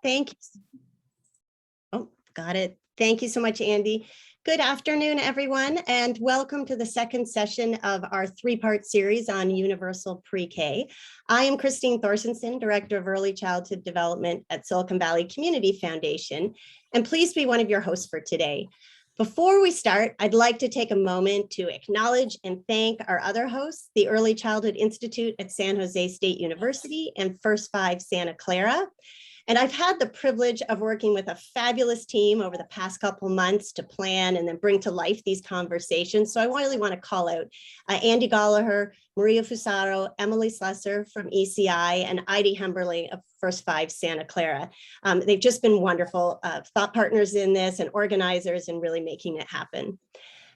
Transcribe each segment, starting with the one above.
Thank you. Oh, got it. Thank you so much, Andy. Good afternoon, everyone, and welcome to the second session of our three-part series on universal pre-K. I am Christine Thorstensen, Director of Early Childhood Development at Silicon Valley Community Foundation, and pleased to be one of your hosts for today. Before we start, I'd like to take a moment to acknowledge and thank our other hosts, the Early Childhood Institute at San Jose State University and First Five Santa Clara. And I've had the privilege of working with a fabulous team over the past couple months to plan and then bring to life these conversations. So I really want to call out Andy Gallagher, Maria Fusaro, Emily Slesser from ECI, and Heidi Hemberly of First Five Santa Clara. They've just been wonderful thought partners in this and organizers and really making it happen.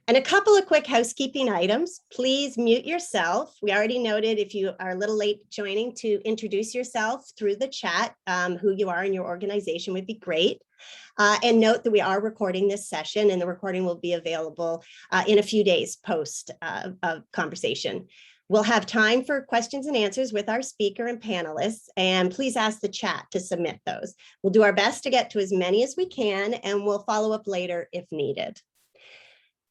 And a couple of quick housekeeping items. Please mute yourself. We already noted if you are a little late joining to introduce yourself through the chat, who you are in your organization would be great. And note that we are recording this session and the recording will be available in a few days post conversation. We'll have time for questions and answers with our speaker and panelists, and please ask the chat to submit those. We'll do our best to get to as many as we can, and we'll follow up later if needed.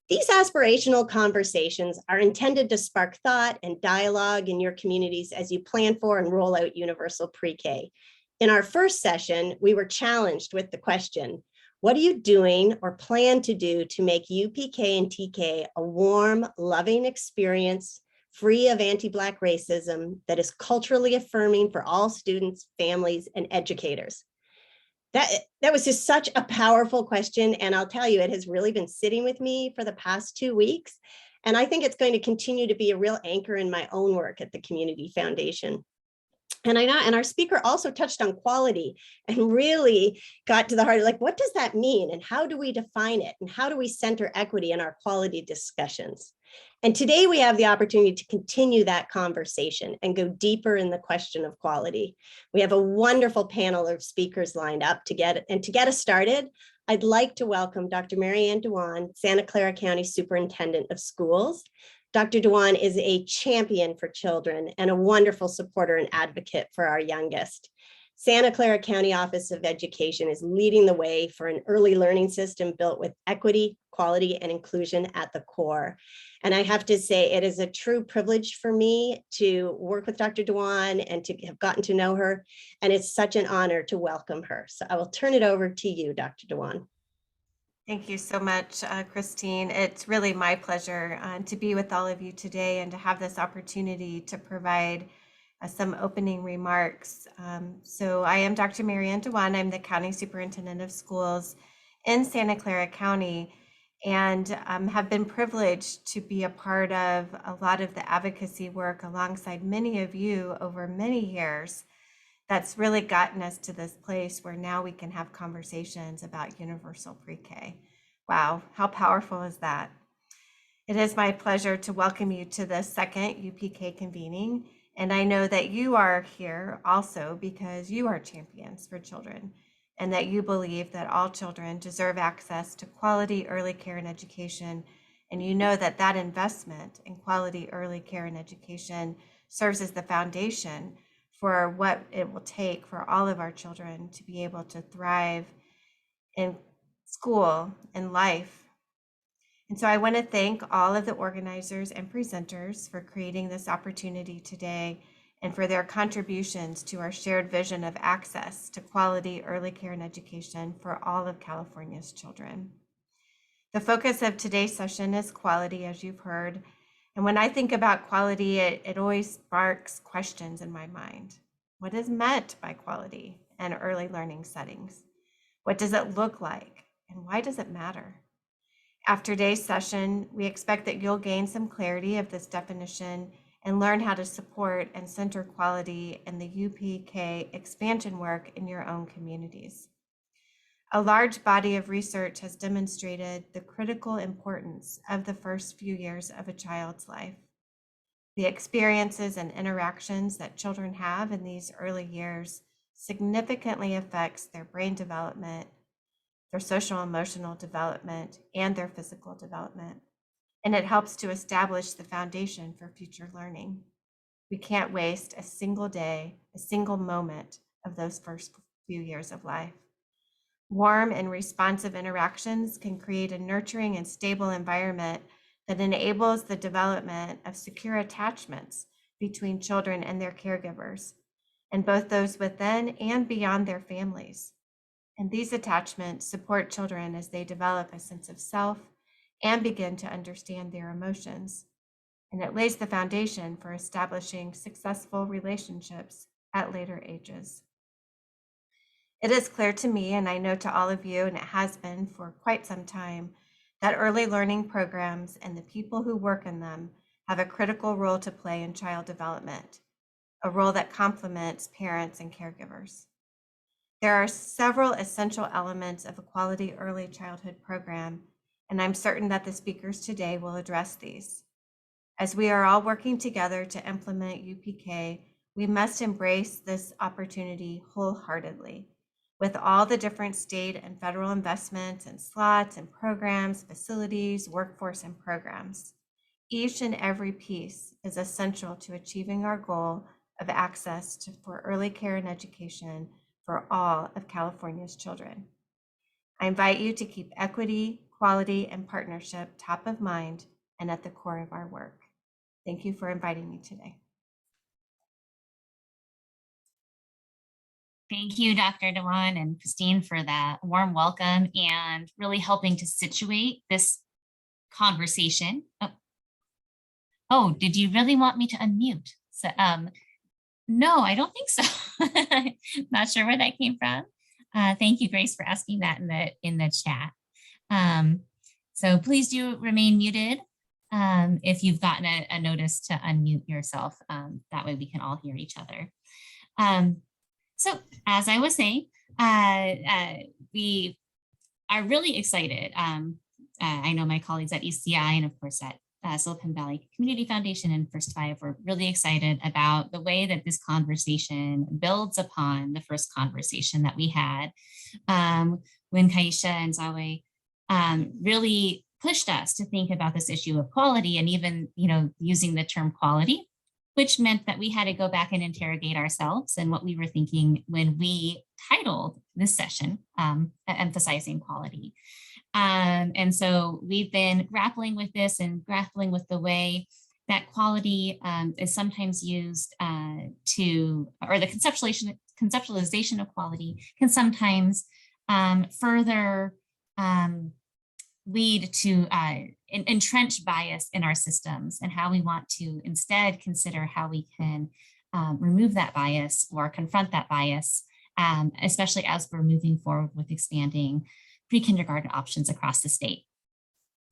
These aspirational conversations are intended to spark thought and dialogue in your communities as you plan for and roll out universal pre-K. In our first session, we were challenged with the question, what are you doing or plan to do to make UPK and TK a warm, loving experience free of anti-Black racism that is culturally affirming for all students, families, and educators? That was just such a powerful question. And I'll tell you, it has really been sitting with me for the past 2 weeks. And I think it's going to continue to be a real anchor in my own work at the Community Foundation. And I know, and our speaker also touched on quality and really got to the heart of like, what does that mean? And how do we define it? And how do we center equity in our quality discussions? And today we have the opportunity to continue that conversation and go deeper in the question of quality. We have a wonderful panel of speakers lined up to get us started. I'd like to welcome Dr. Mary Ann Dewan, Santa Clara County Superintendent of Schools. Dr. Dewan is a champion for children and a wonderful supporter and advocate for our youngest. Santa Clara County Office of Education is leading the way for an early learning system built with equity, quality, and inclusion at the core. And I have to say, it is a true privilege for me to work with Dr. Dewan and to have gotten to know her. And it's such an honor to welcome her. So I will turn it over to you, Dr. Dewan. Thank you so much, Christine. It's really my pleasure to be with all of you today and to have this opportunity to provide some opening remarks. So I am Dr. Mary Ann Dewan. I'm the County Superintendent of Schools in Santa Clara County and have been privileged to be a part of a lot of the advocacy work alongside many of you over many years. That's really gotten us to this place where now we can have conversations about universal pre-K. Wow, how powerful is that? It is my pleasure to welcome you to the second UPK convening. And I know that you are here also because you are champions for children and that you believe that all children deserve access to quality early care and education. And you know that that investment in quality early care and education serves as the foundation for what it will take for all of our children to be able to thrive in school and life. And so I want to thank all of the organizers and presenters for creating this opportunity today and for their contributions to our shared vision of access to quality early care and education for all of California's children. The focus of today's session is quality, as you've heard. And when I think about quality, it always sparks questions in my mind. What is meant by quality and early learning settings? What does it look like? And why does it matter? After today's session, we expect that you'll gain some clarity of this definition and learn how to support and center quality in the UPK expansion work in your own communities. A large body of research has demonstrated the critical importance of the first few years of a child's life. The experiences and interactions that children have in these early years significantly affects their brain development, their social emotional development, and their physical development. And it helps to establish the foundation for future learning. We can't waste a single day, a single moment of those first few years of life. Warm and responsive interactions can create a nurturing and stable environment that enables the development of secure attachments between children and their caregivers, and both those within and beyond their families. And these attachments support children as they develop a sense of self and begin to understand their emotions. And it lays the foundation for establishing successful relationships at later ages. It is clear to me, and I know to all of you, and it has been for quite some time, that early learning programs and the people who work in them have a critical role to play in child development, a role that complements parents and caregivers. There are several essential elements of a quality early childhood program, and I'm certain that the speakers today will address these. As we are all working together to implement UPK, we must embrace this opportunity wholeheartedly. With all the different state and federal investments and slots and programs, facilities, workforce, and programs, each and every piece is essential to achieving our goal of access for early care and education for all of California's children. I invite you to keep equity, quality, and partnership top of mind and at the core of our work. Thank you for inviting me today. Thank you, Dr. Dewan and Christine, for that warm welcome and really helping to situate this conversation. Oh, did you really want me to unmute? So, no, I don't think so. Not sure where that came from. Thank you, Grace, for asking that in the chat. So please do remain muted if you've gotten a notice to unmute yourself. That way we can all hear each other. So as I was saying, we are really excited. I know my colleagues at ECI and of course at Silicon Valley Community Foundation and First Five were really excited about the way that this conversation builds upon the first conversation that we had when Kaisha and Zawe really pushed us to think about this issue of quality and even, using the term quality, which meant that we had to go back and interrogate ourselves and what we were thinking when we titled this session, Emphasizing Quality. And so we've been grappling with this and grappling with the way that quality is sometimes used or the conceptualization of quality can sometimes further lead to entrenched bias in our systems, and how we want to instead consider how we can remove that bias or confront that bias, especially as we're moving forward with expanding pre-kindergarten options across the state.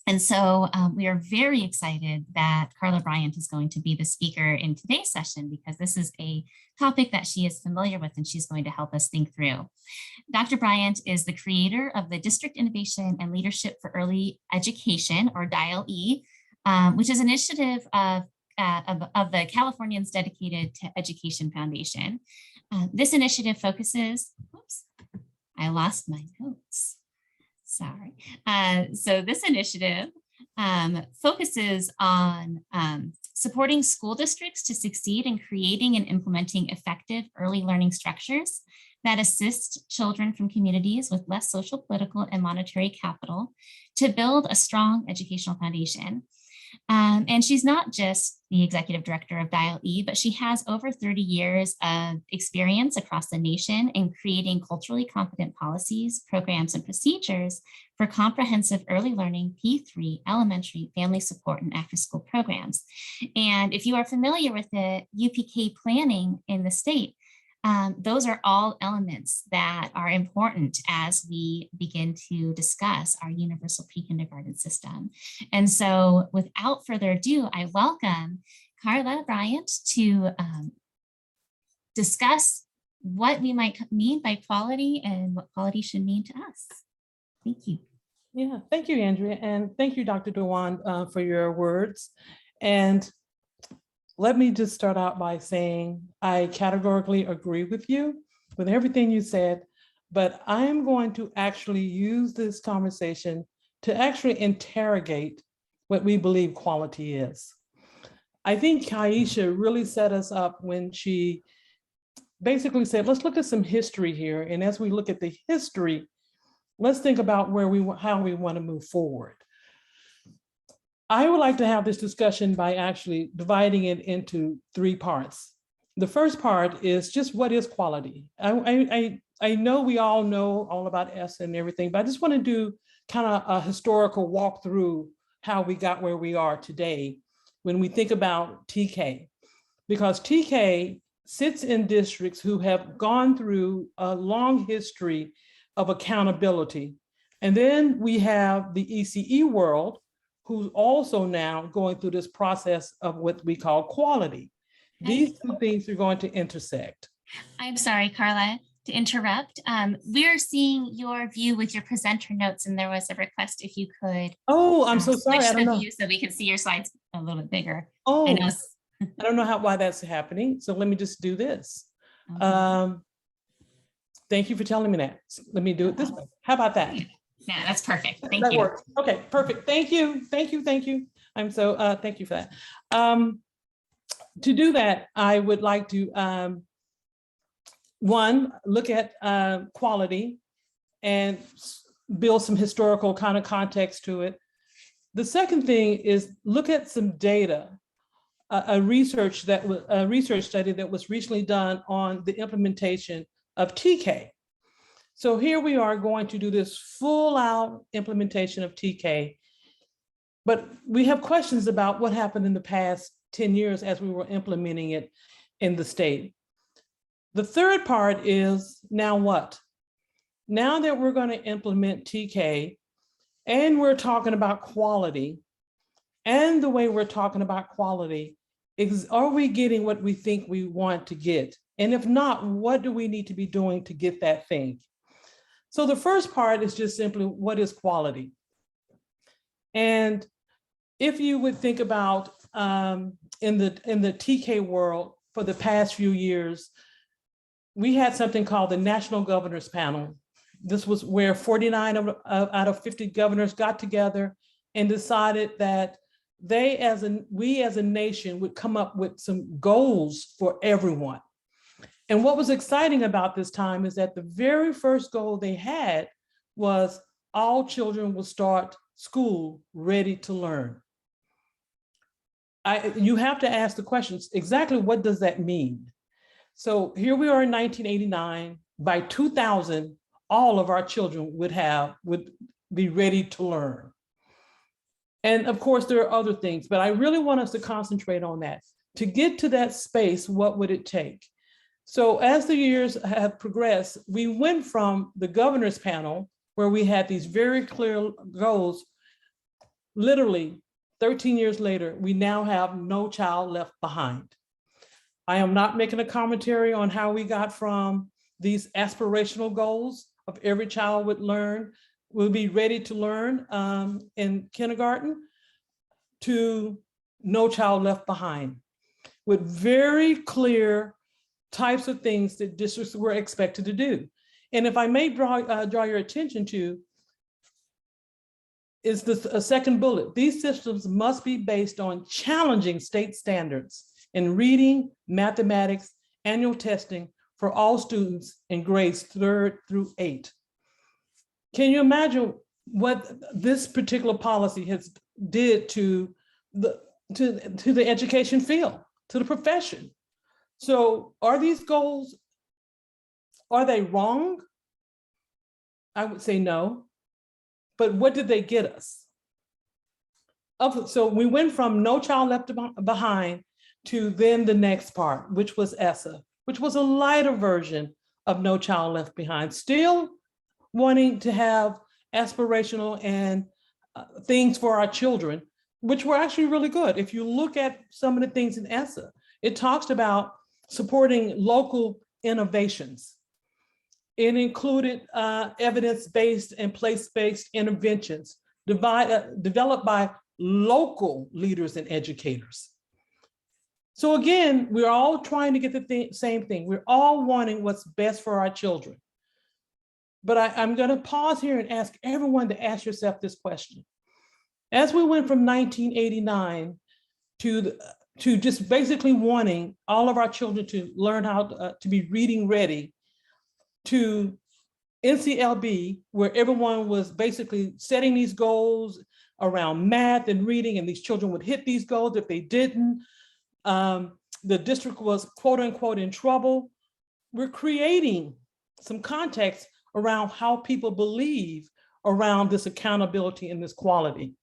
And so we are very excited that Carla Bryant is going to be the speaker in today's session, because this is a topic that she is familiar with and she's going to help us think through. Dr. Bryant is the creator of the District Innovation and Leadership for Early Education, or DIAL-E, which is an initiative of the Californians Dedicated to Education Foundation. This initiative focuses, oops, I lost my notes. Sorry. So this initiative focuses on supporting school districts to succeed in creating and implementing effective early learning structures that assist children from communities with less social, political, and monetary capital to build a strong educational foundation. And she's not just the executive director of DIAL-E, but she has over 30 years of experience across the nation in creating culturally competent policies, programs, and procedures for comprehensive early learning, P3, elementary, family support, and after-school programs. And if you are familiar with the UPK planning in the state, those are all elements that are important as we begin to discuss our universal pre-kindergarten system. And so without further ado, I welcome Carla Bryant to discuss what we might mean by quality and what quality should mean to us. Thank you. Yeah, thank you, Andrea. And thank you, Dr. Dewan, for your words. And let me just start out by saying I categorically agree with you with everything you said, but I'm going to actually use this conversation to actually interrogate what we believe quality is. I think Kaisha really set us up when she basically said, let's look at some history here. And as we look at the history, let's think about how we want to move forward. I would like to have this discussion by actually dividing it into 3 parts. The first part is just what is quality? I know we all know all about ESSA and everything, but I just want to do kind of a historical walkthrough how we got where we are today when we think about TK, because TK sits in districts who have gone through a long history of accountability. And then we have the ECE world, who's also now going through this process of what we call quality. These 2 things are going to intersect. I'm sorry, Carla, to interrupt. We are seeing your view with your presenter notes, and there was a request if you could. Oh, I'm so sorry. I Switch don't the know. view so we can see your slides a little bit bigger. Oh, I know. I don't know why that's happening. So let me just do this. Okay. Thank you for telling me that. Let me do it this way. How about that? Yeah, that's perfect. Thank That you. works. Okay, perfect. Thank you. Thank you. Thank you. I'm so, thank you for that. To do that, I would like to, 1, look at quality and build some historical kind of context to it. The second thing is look at some data, a research study that was recently done on the implementation of TK. So here we are going to do this full out implementation of TK, but we have questions about what happened in the past 10 years as we were implementing it in the state. The third part is now what? Now that we're going to implement TK and we're talking about quality, and the way we're talking about quality is, are we getting what we think we want to get? And if not, what do we need to be doing to get that thing? So the first part is just simply, what is quality? And if you would think about in the TK world for the past few years, we had something called the National Governors Panel. This was where 49 out of 50 governors got together and decided that we as a nation would come up with some goals for everyone. And what was exciting about this time is that the very first goal they had was all children will start school ready to learn. You have to ask the questions, exactly what does that mean? So here we are in 1989, by 2000, all of our children would be ready to learn. And of course, there are other things, but I really want us to concentrate on that. To get to that space, what would it take? So as the years have progressed, we went from the governor's panel, where we had these very clear goals. Literally 13 years later, we now have no child left behind. I am not making a commentary on how we got from these aspirational goals of every child would learn, will be ready to learn in kindergarten, to no child left behind, with very clear types of things that districts were expected to do. And if I may draw your attention to, is this a second bullet. These systems must be based on challenging state standards in reading, mathematics, annual testing for all students in grades 3rd through 8. Can you imagine what this particular policy has did to the education field, to the profession? So are these goals, are they wrong? I would say no. But what did they get us? So we went from no child left behind to then the next part, which was ESSA, which was a lighter version of no child left behind, still wanting to have aspirational and things for our children, which were actually really good. If you look at some of the things in ESSA, it talks about supporting local innovations. It included evidence-based and place-based interventions developed by local leaders and educators. So again, we're all trying to get the same thing. We're all wanting what's best for our children. But I'm going to pause here and ask everyone to ask yourself this question. As we went from 1989 to to just basically wanting all of our children to learn how to be reading ready, to NCLB, where everyone was basically setting these goals around math and reading, and these children would hit these goals. If they didn't, the district was quote unquote in trouble. We're creating some context around how people believe around this accountability and this quality.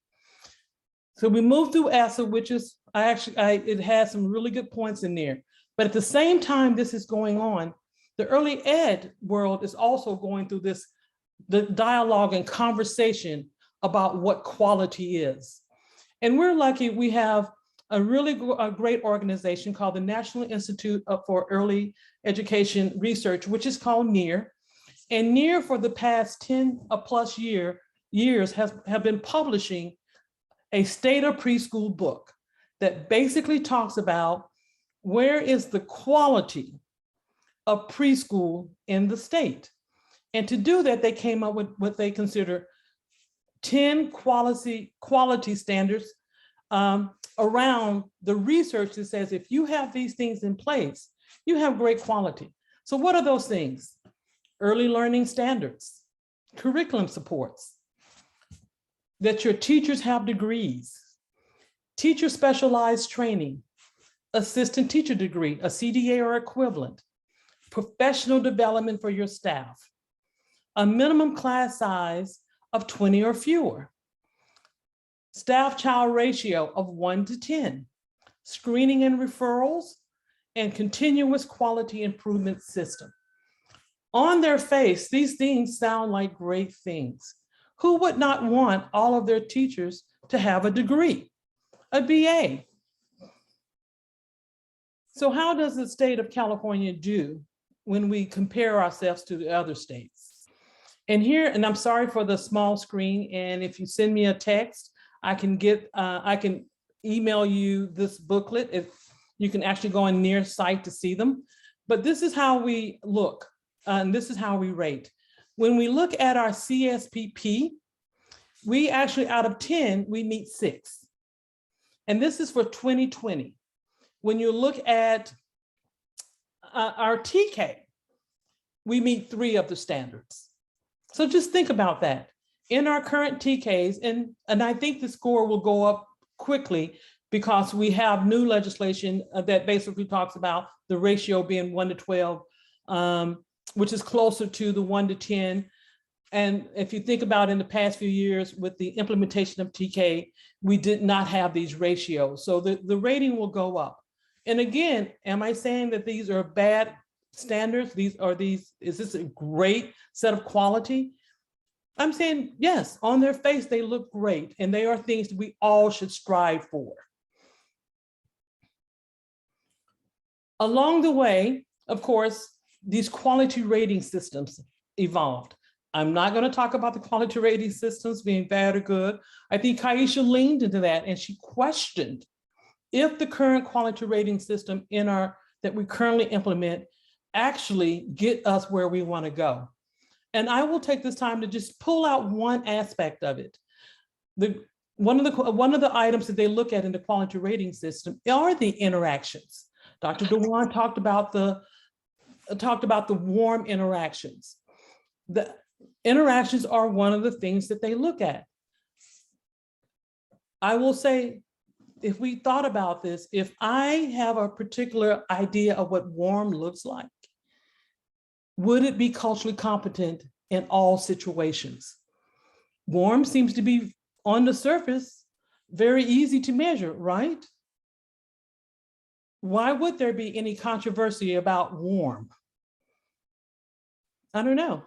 So we moved through ESSA, which is, it has some really good points in there. But at the same time this is going on, the early ed world is also going through the dialogue and conversation about what quality is. And we're lucky we have a great organization called the National Institute for Early Education Research, which is called NEAR. And NEAR for the past 10 plus years have been publishing a state of preschool book that basically talks about where is the quality of preschool in the state. And to do that, they came up with what they consider 10 quality standards around the research that says if you have these things in place, you have great quality. So what are those things? Early learning standards, curriculum supports, that your teachers have degrees, teacher specialized training, assistant teacher degree, a CDA or equivalent, professional development for your staff, a minimum class size of 20 or fewer, staff-child ratio of 1 to 10, screening and referrals, and continuous quality improvement system. On their face, these things sound like great things. Who would not want all of their teachers to have a degree, a BA? So how does the state of California do when we compare ourselves to the other states? And here, and I'm sorry for the small screen, and if you send me a text, I can email you this booklet. If you can actually go on NEAR site to see them. But this is how we look, and this is how we rate. When we look at our CSPP, we actually, out of 10, we meet 6. And this is for 2020. When you look at our TK, we meet 3 of the standards. So just think about that. In our current TKs, and I think the score will go up quickly because we have new legislation that basically talks about the ratio being 1 to 12, which is closer to the 1 to 10. And if you think about in the past few years with the implementation of TK, we did not have these ratios. So the rating will go up. And again, am I saying that these are bad standards? Is this a great set of quality? I'm saying, yes, on their face, they look great. And they are things that we all should strive for. Along the way, of course, these quality rating systems evolved. I'm not going to talk about the quality rating systems being bad or good. I think Kaisha leaned into that and she questioned if the current quality rating system that we currently implement actually get us where we want to go. And I will take this time to just pull out one aspect of it. One of the items that they look at in the quality rating system are the interactions. Dr. Dewan talked about the warm interactions. The interactions are one of the things that they look at. I will say, if we thought about this, if I have a particular idea of what warm looks like, would it be culturally competent in all situations? Warm seems to be, on the surface, very easy to measure, right? Why would there be any controversy about warm? I don't know.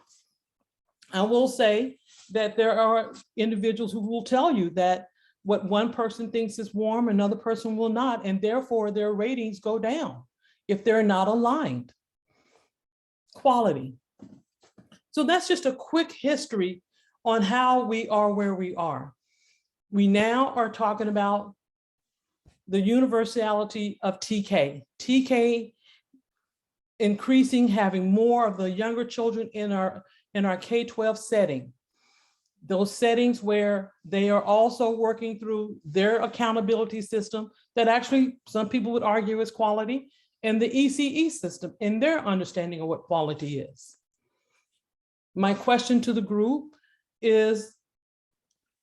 I will say that there are individuals who will tell you that what one person thinks is warm, another person will not, and therefore their ratings go down if they're not aligned. Quality. So that's just a quick history on how we are where we are. We now are talking about the universality of TK. TK increasing, having more of the younger children in our K-12 setting. those settings where they are also working through their accountability system that actually some people would argue is quality, and the ECE system in their understanding of what quality is. My question to the group is,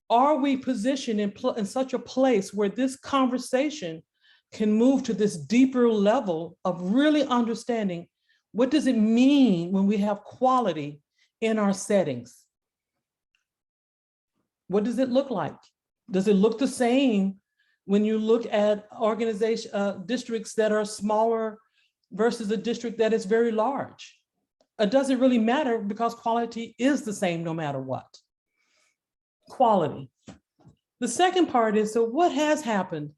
are we positioned in such a place where this conversation can move to this deeper level of really understanding what does it mean when we have quality in our settings? What does it look like? Does it look the same when you look at districts that are smaller versus a district that is very large? It doesn't really matter because quality is the same no matter what. Quality. The second part is, so what has happened?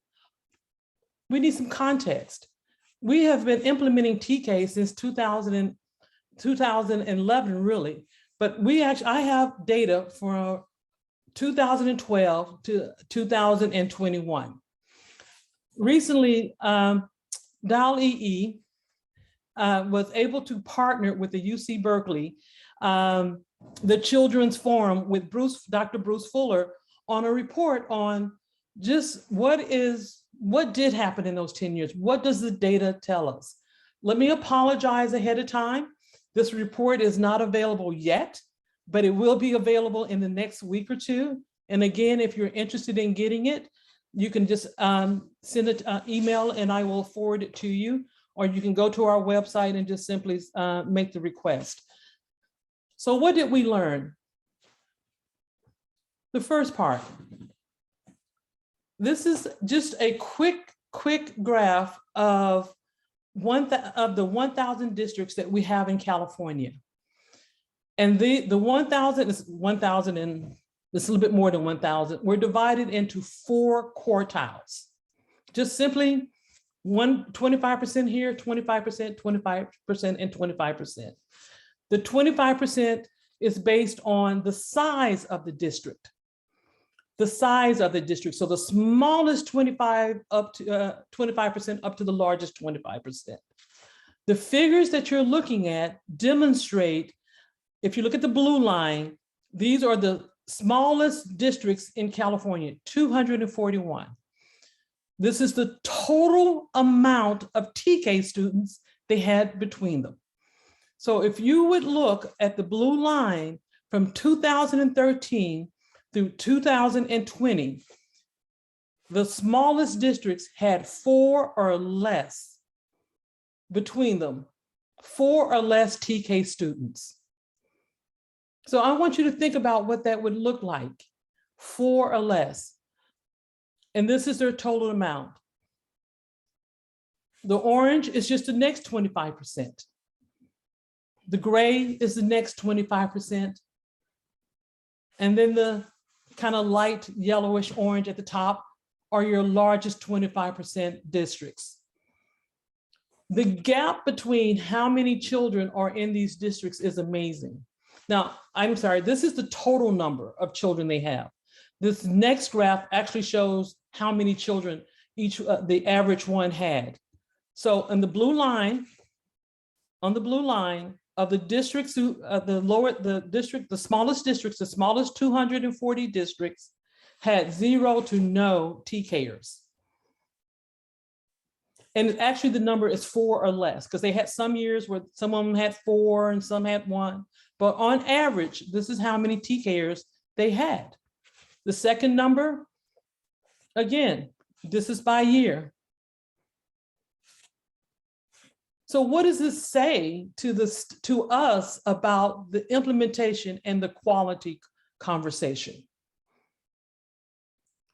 We need some context. We have been implementing TK since 2011, really, but I have data for 2012 to 2021. Recently, DAL-EE was able to partner with the UC Berkeley, the Children's Forum with Dr. Bruce Fuller on a report on just what did happen in those 10 years? What does the data tell us? Let me apologize ahead of time. This report is not available yet, but it will be available in the next week or two. And again, if you're interested in getting it, you can just send an email and I will forward it to you, or you can go to our website and just simply make the request. So what did we learn? The first part. This is just a quick graph of the 1,000 districts that we have in California. And the 1,000 is 1,000 and it's a little bit more than 1,000. We're divided into 4 quartiles. Just simply 25% here, 25%, 25%, and 25%. The 25% is based on the size of the district. The size of the district. So the smallest 25% up to the largest 25%. The figures that you're looking at demonstrate, if you look at the blue line, these are the smallest districts in California, 241. This is the total amount of TK students they had between them. So if you would look at the blue line from 2013 through 2020, the smallest districts had 4 or less between them, 4 or less TK students. So I want you to think about what that would look like, 4 or less. And this is their total amount. The orange is just the next 25%. The gray is the next 25%. And then the kind of light yellowish orange at the top are your largest 25% districts. The gap between how many children are in these districts is amazing. Now, I'm sorry, this is the total number of children they have. This next graph actually shows how many children the average one had. So on the blue line, of the districts, the smallest districts, the smallest 240 districts had 0 to no TKers. And actually the number is 4 or less, because they had some years where some of them had 4 and some had 1. But on average, this is how many TKers they had. The second number, again, this is by year. So what does this say to us about the implementation and the quality conversation?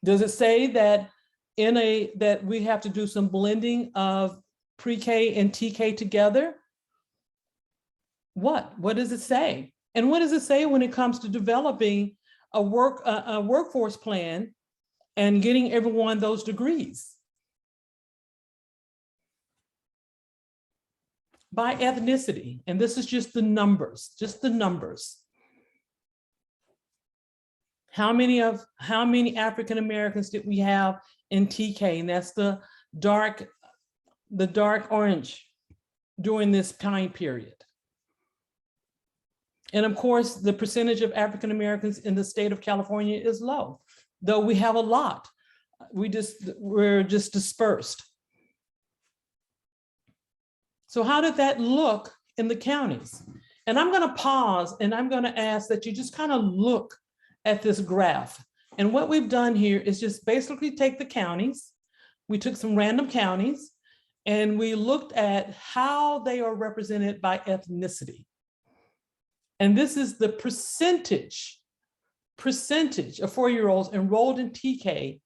Does it say that that we have to do some blending of pre-K and TK together? What does it say? And what does it say when it comes to developing a workforce plan and getting everyone those degrees? By ethnicity, and this is just the numbers, How many African Americans did we have in TK? And that's the dark orange during this time period. And of course, the percentage of African Americans in the state of California is low, though we have a lot. We're just dispersed. So how did that look in the counties? And I'm going to pause and I'm going to ask that you just kind of look at this graph. And what we've done here is just basically take the counties. We took some random counties and we looked at how they are represented by ethnicity. And this is the percentage of 4-year-olds enrolled in TK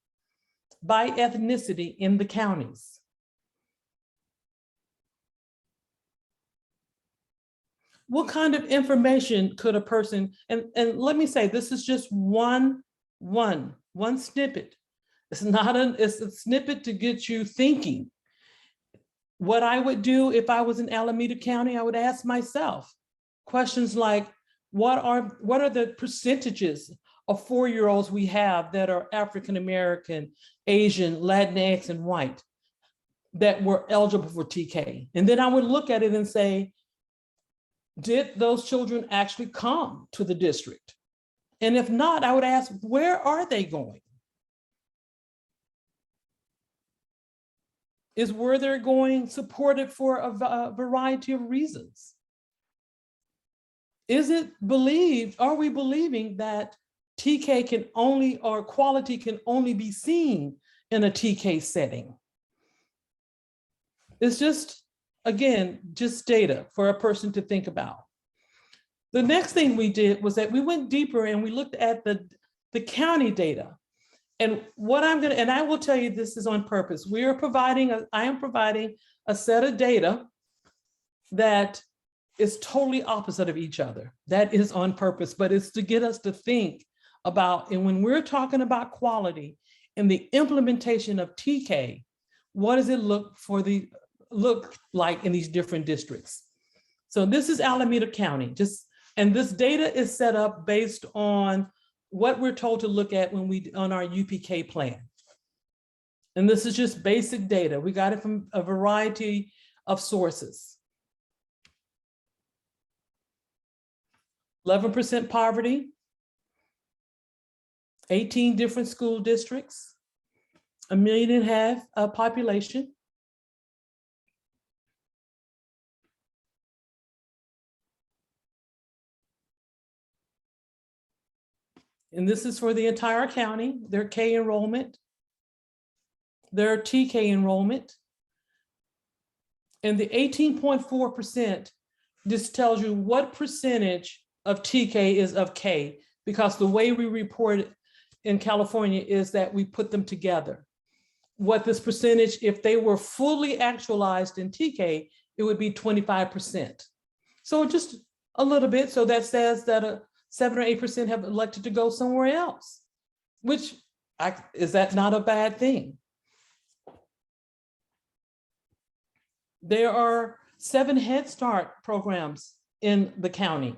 by ethnicity in the counties. What kind of information could a person, and let me say, this is just one snippet. It's not it's a snippet to get you thinking. What I would do if I was in Alameda County, I would ask myself questions like, what are the percentages of 4-year-olds we have that are African American, Asian, Latinx, and white that were eligible for TK? And then I would look at it and say, did those children actually come to the district? And if not, I would ask, where are they going? Is where they're going supported for a variety of reasons? Is it believed, are we believing that TK can only, or quality can only be seen in a TK setting? It's just, again, just data for a person to think about. The next thing we did was that we went deeper and we looked at the county data. And what and I will tell you, this is on purpose. I am providing a set of data that is totally opposite of each other. That is on purpose, but it's to get us to think about, and when we're talking about quality and the implementation of TK, what does it look like in these different districts? So this is Alameda County, and this data is set up based on what we're told to look at on our UPK plan. And this is just basic data. We got it from a variety of sources. 11% poverty, 18 different school districts, 1.5 million population. And this is for the entire county, their K enrollment, their TK enrollment. And the 18.4% just tells you what percentage of TK is of K, because the way we report it in California is that we put them together. What this percentage, if they were fully actualized in TK, it would be 25%. So just a little bit. So that says that 7 or 8% have elected to go somewhere else, which is that not a bad thing? There are 7 Head Start programs in the county.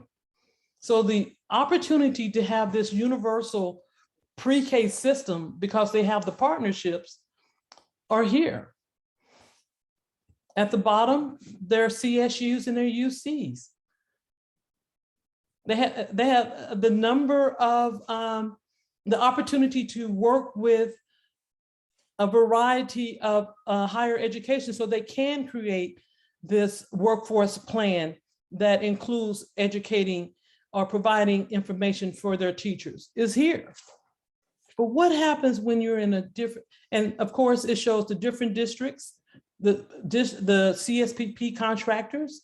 So the opportunity to have this universal pre-K system, because they have the partnerships, are here. At the bottom, there are CSUs and their UCs. They have the number of, the opportunity to work with a variety of higher education, so they can create this workforce plan that includes educating or providing information for their teachers is here. But what happens when you're in a different, and of course it shows the different districts, the CSPP contractors.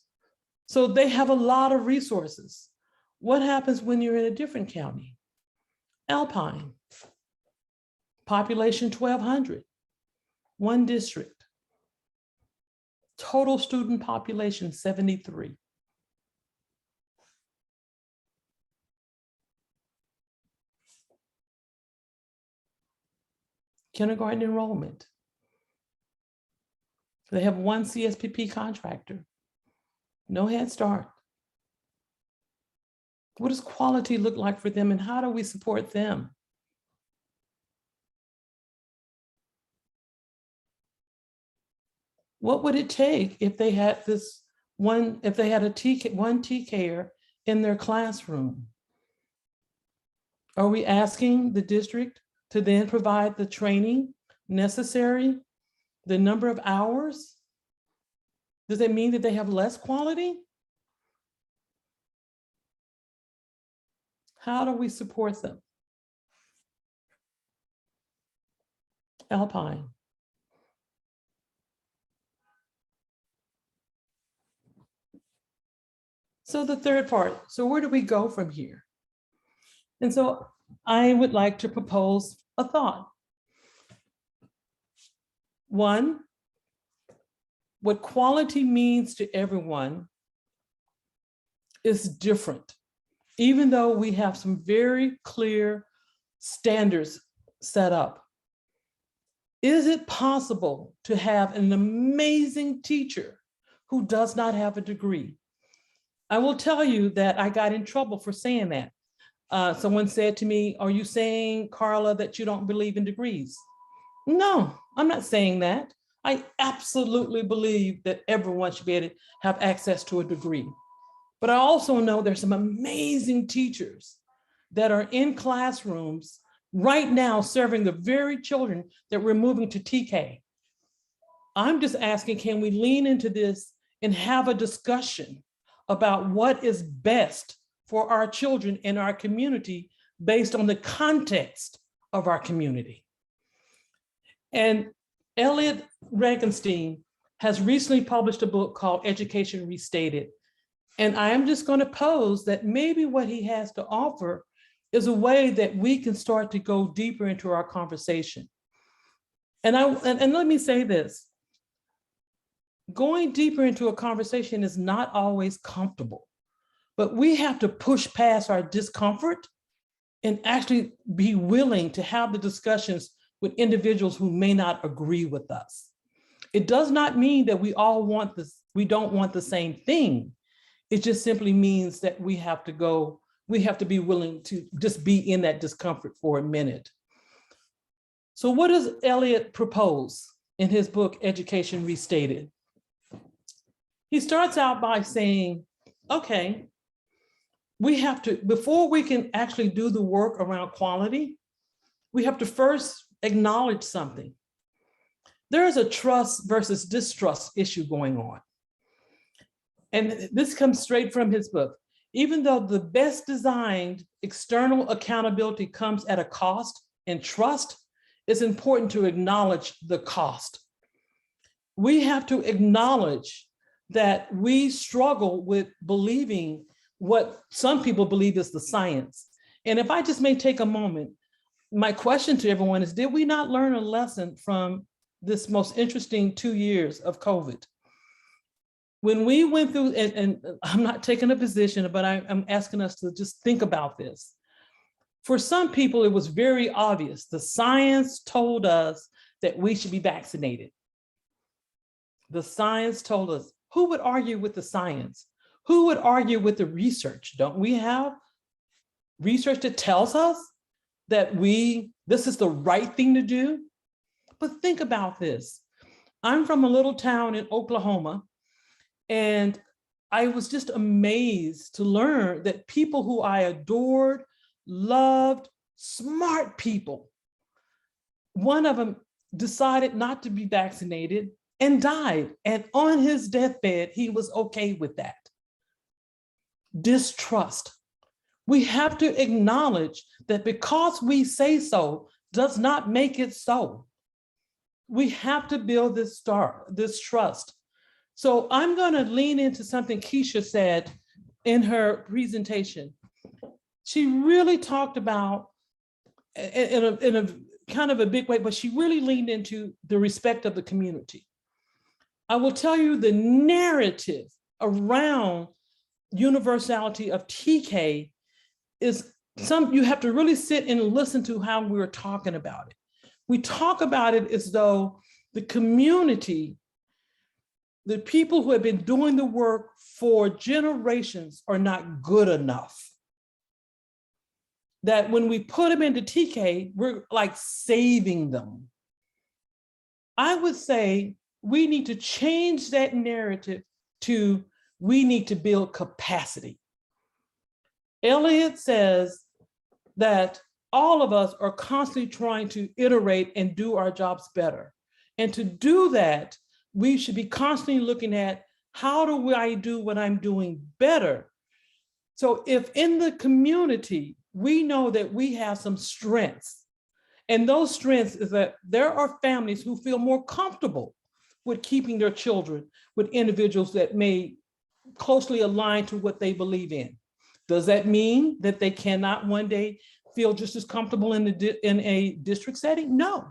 So they have a lot of resources. What happens when you're in a different county? Alpine, population 1,200, 1 district. Total student population 73. Kindergarten enrollment. They have 1 CSPP contractor, no Head Start. What does quality look like for them, and how do we support them? What would it take if they had this one, if they had one TKer in their classroom? Are we asking the district to then provide the training necessary, the number of hours? Does that mean that they have less quality? How do we support them? Alpine. So the third part, so where do we go from here? And so I would like to propose a thought. One, what quality means to everyone is different, even though we have some very clear standards set up. Is it possible to have an amazing teacher who does not have a degree? I will tell you that I got in trouble for saying that. Someone said to me, "Are you saying, Carla, that you don't believe in degrees?" No, I'm not saying that. I absolutely believe that everyone should be able to have access to a degree. But I also know there's some amazing teachers that are in classrooms right now serving the very children that we're moving to TK. I'm just asking, can we lean into this and have a discussion about what is best for our children in our community based on the context of our community? And Elliot Regenstein has recently published a book called Education Restated. And I am just going to pose that maybe what he has to offer is a way that we can start to go deeper into our conversation. And let me say this, going deeper into a conversation is not always comfortable, but we have to push past our discomfort and actually be willing to have the discussions with individuals who may not agree with us. It does not mean that we all want this, we don't want the same thing. It just simply means that we have to be willing to just be in that discomfort for a minute. So what does Elliot propose in his book, Education Restated? He starts out by saying, okay, we have to, before we can actually do the work around quality, we have to first acknowledge something. There is a trust versus distrust issue going on. And this comes straight from his book. Even though the best designed external accountability comes at a cost and trust, it's important to acknowledge the cost. We have to acknowledge that we struggle with believing what some people believe is the science. And if I just may take a moment, my question to everyone is, did we not learn a lesson from this most interesting 2 years of COVID? When we went through, and I'm not taking a position, but I'm asking us to just think about this. For some people, it was very obvious. The science told us that we should be vaccinated. The science told us. Who would argue with the science? Who would argue with the research? Don't we have research that tells us that this is the right thing to do? But think about this. I'm from a little town in Oklahoma, and I was just amazed to learn that people who I adored, loved, smart people, one of them decided not to be vaccinated and died. And on his deathbed, he was okay with that. Distrust. We have to acknowledge that because we say so does not make it so. We have to build this trust. So I'm going to lean into something Keisha said in her presentation. She really talked about, in a kind of a big way, but she really leaned into the respect of the community. I will tell you the narrative around universality of TK is you have to really sit and listen to how we're talking about it. We talk about it as though the community, the people who have been doing the work for generations are not good enough. That when we put them into TK, we're like saving them. I would say we need to change that narrative to we need to build capacity. Elliot says that all of us are constantly trying to iterate and do our jobs better. And to do that, we should be constantly looking at how do I do what I'm doing better? So if in the community, we know that we have some strengths, and those strengths is that there are families who feel more comfortable with keeping their children with individuals that may closely align to what they believe in. Does that mean that they cannot one day feel just as comfortable in a district setting? No,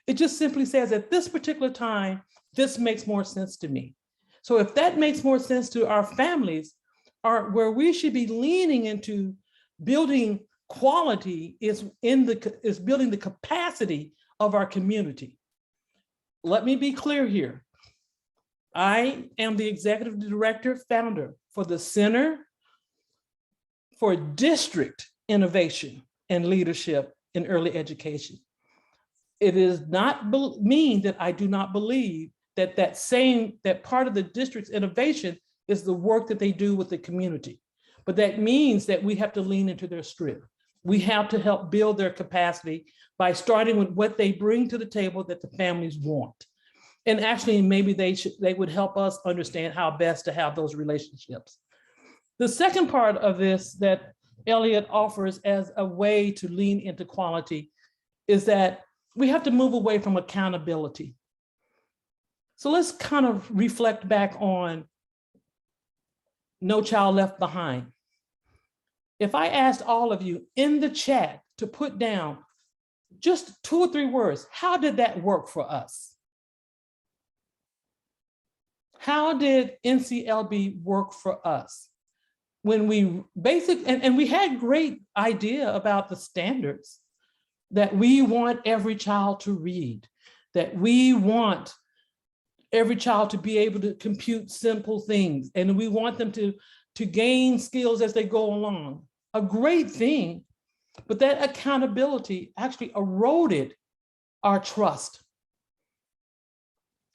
it just simply says at this particular time, this makes more sense to me. So if that makes more sense to our families, where we should be leaning into building quality is building the capacity of our community. Let me be clear here. I am the executive director, founder for the Center for District Innovation and Leadership in Early Education. It does not mean that I do not believe that that part of the district's innovation is the work that they do with the community. But that means that we have to lean into their strength. We have to help build their capacity by starting with what they bring to the table that the families want. And actually, maybe they would help us understand how best to have those relationships. The second part of this that Elliot offers as a way to lean into quality is that we have to move away from accountability. So let's kind of reflect back on No Child Left Behind. If I asked all of you in the chat to put down just 2 or 3 words, how did that work for us? How did NCLB work for us? When we and we had great idea about the standards, that we want every child to read, that we want every child to be able to compute simple things, and we want them to gain skills as they go along. A great thing, but that accountability actually eroded our trust.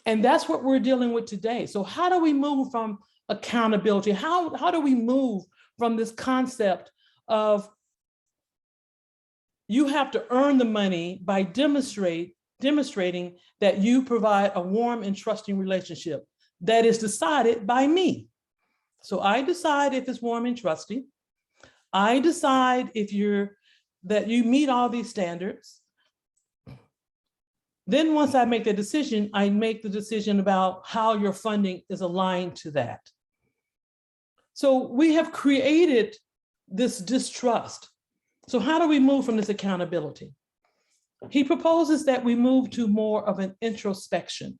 And that's what we're dealing with today. So how do we move from accountability? How do we move from this concept of you have to earn the money by demonstrating that you provide a warm and trusting relationship that is decided by me. So I decide if it's warm and trusting. I decide that you meet all these standards. Then once I make the decision, I make the decision about how your funding is aligned to that. So we have created this distrust. So how do we move from this accountability? He proposes that we move to more of an introspection,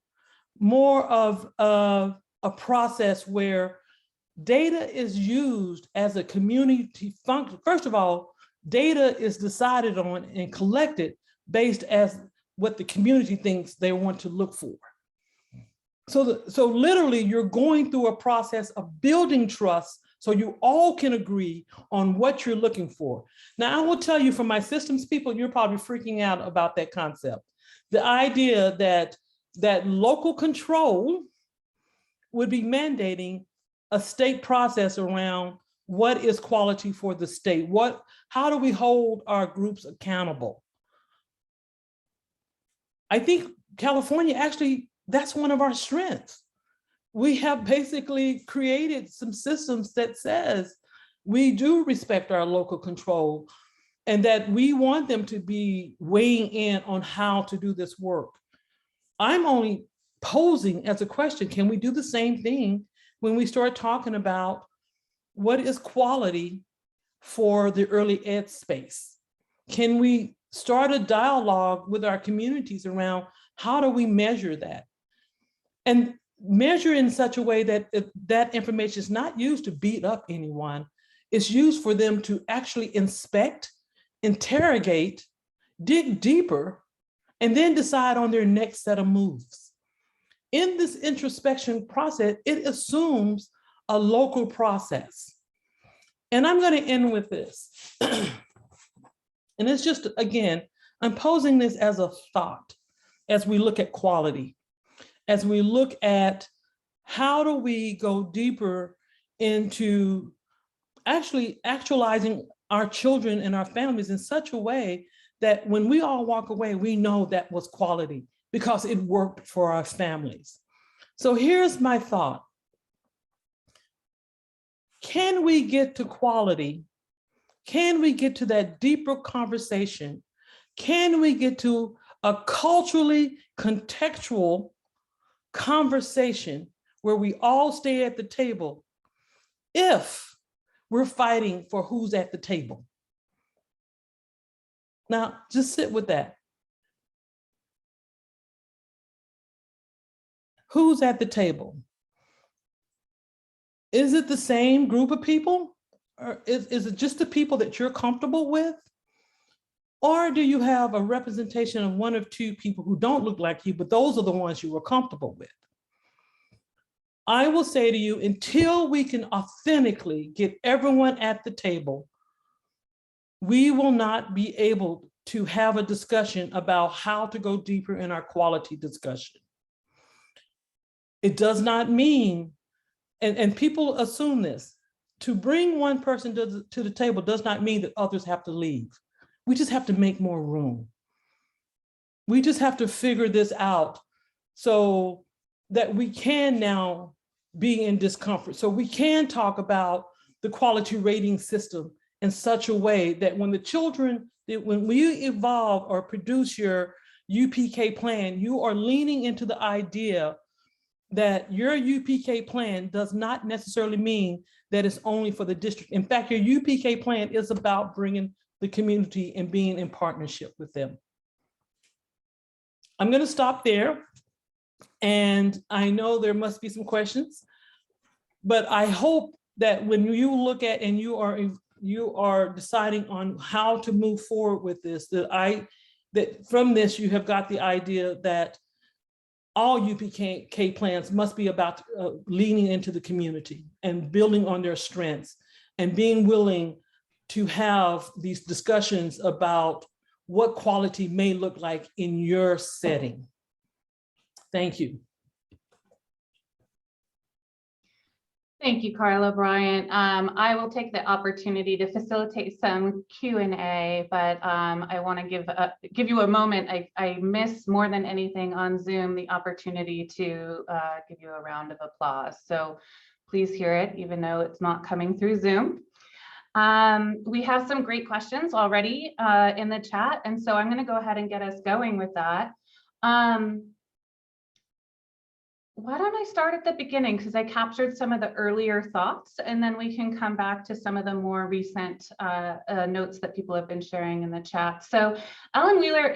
more of a process where data is used as a community function. First of all, data is decided on and collected based as what the community thinks they want to look for. So literally you're going through a process of building trust so you all can agree on what you're looking for. Now I will tell you, from my systems people, you're probably freaking out about that concept. The idea that local control would be mandating a state process around what is quality for the state. How do we hold our groups accountable? I think California, actually, that's one of our strengths. We have basically created some systems that says we do respect our local control and that we want them to be weighing in on how to do this work. I'm only posing as a question, can we do the same thing when we start talking about what is quality for the early ed space? Can we start a dialogue with our communities around how do we measure that? And measure in such a way that that information is not used to beat up anyone. It's used for them to actually inspect, interrogate, dig deeper, and then decide on their next set of moves. In this introspection process, it assumes a local process. And I'm going to end with this. And it's just, again, I'm posing this as a thought as we look at quality, as we look at how do we go deeper into actually actualizing our children and our families in such a way that when we all walk away, we know that was quality because it worked for our families. So here's my thought. Can we get to quality? Can we get to that deeper conversation? Can we get to a culturally contextual conversation where we all stay at the table if we're fighting for who's at the table? Now, just sit with that. Who's at the table? Is it the same group of people? Or is it just the people that you're comfortable with? Or do you have a representation of one or two people who don't look like you, but those are the ones you were comfortable with? I will say to you, until we can authentically get everyone at the table, we will not be able to have a discussion about how to go deeper in our quality discussion. It does not mean, and people assume this, to bring one person to the table does not mean that others have to leave. We just have to make more room. We just have to figure this out so that we can now be in discomfort. So we can talk about the quality rating system in such a way that when the children, when we evolve or produce your UPK plan, you are leaning into the idea that your UPK plan does not necessarily mean that it's only for the district. In fact, your UPK plan is about bringing the community and being in partnership with them. I'm going to stop there. And I know there must be some questions, but I hope that when you look at and you are deciding on how to move forward with this, that from this you have got the idea that all UPK plans must be about leaning into the community and building on their strengths and being willing to have these discussions about what quality may look like in your setting. Thank you. Thank you, Carla, Bryant. I will take the opportunity to facilitate some Q&A, but I want to give you a moment. I miss more than anything on Zoom the opportunity to give you a round of applause. So please hear it, even though it's not coming through Zoom. We have some great questions already in the chat, and so I'm going to go ahead and get us going with that. Why don't I start at the beginning, because I captured some of the earlier thoughts, and then we can come back to some of the more recent notes that people have been sharing in the chat. So Ellen Wheeler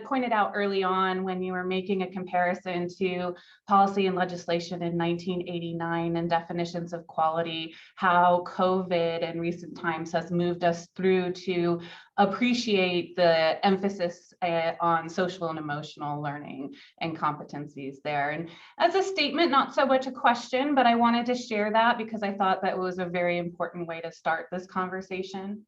pointed out early on when you were making a comparison to policy and legislation in 1989 and definitions of quality, how COVID in recent times has moved us through to appreciate the emphasis on social and emotional learning and competencies there. And as a statement, not so much a question, but I wanted to share that because I thought that was a very important way to start this conversation.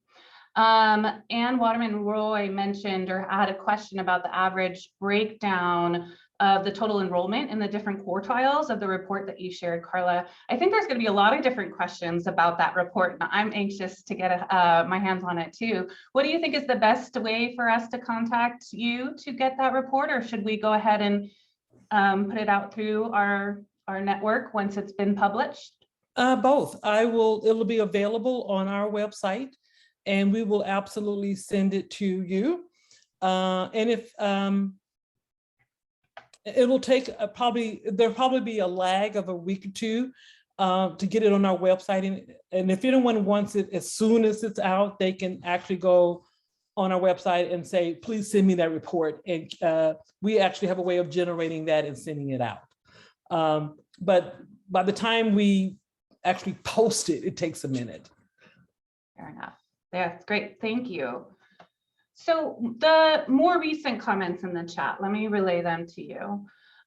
Ann Waterman-Roy mentioned or had a question about the average breakdown of the total enrollment in the different quartiles of the report that you shared, Carla. I think there's going to be a lot of different questions about that report, and I'm anxious to get my hands on it too. What do you think is the best way for us to contact you to get that report, or should we go ahead and put it out through our network once it's been published? Both. It'll be available on our website, and we will absolutely send it to you. And if it'll take there'll probably be a lag of a week or two to get it on our website. And if anyone wants it as soon as it's out, they can actually go on our website and say, please send me that report. And we actually have a way of generating that and sending it out. But by the time we actually post it, it takes a minute. Fair enough. That's great. Thank you. So the more recent comments in the chat, let me relay them to you.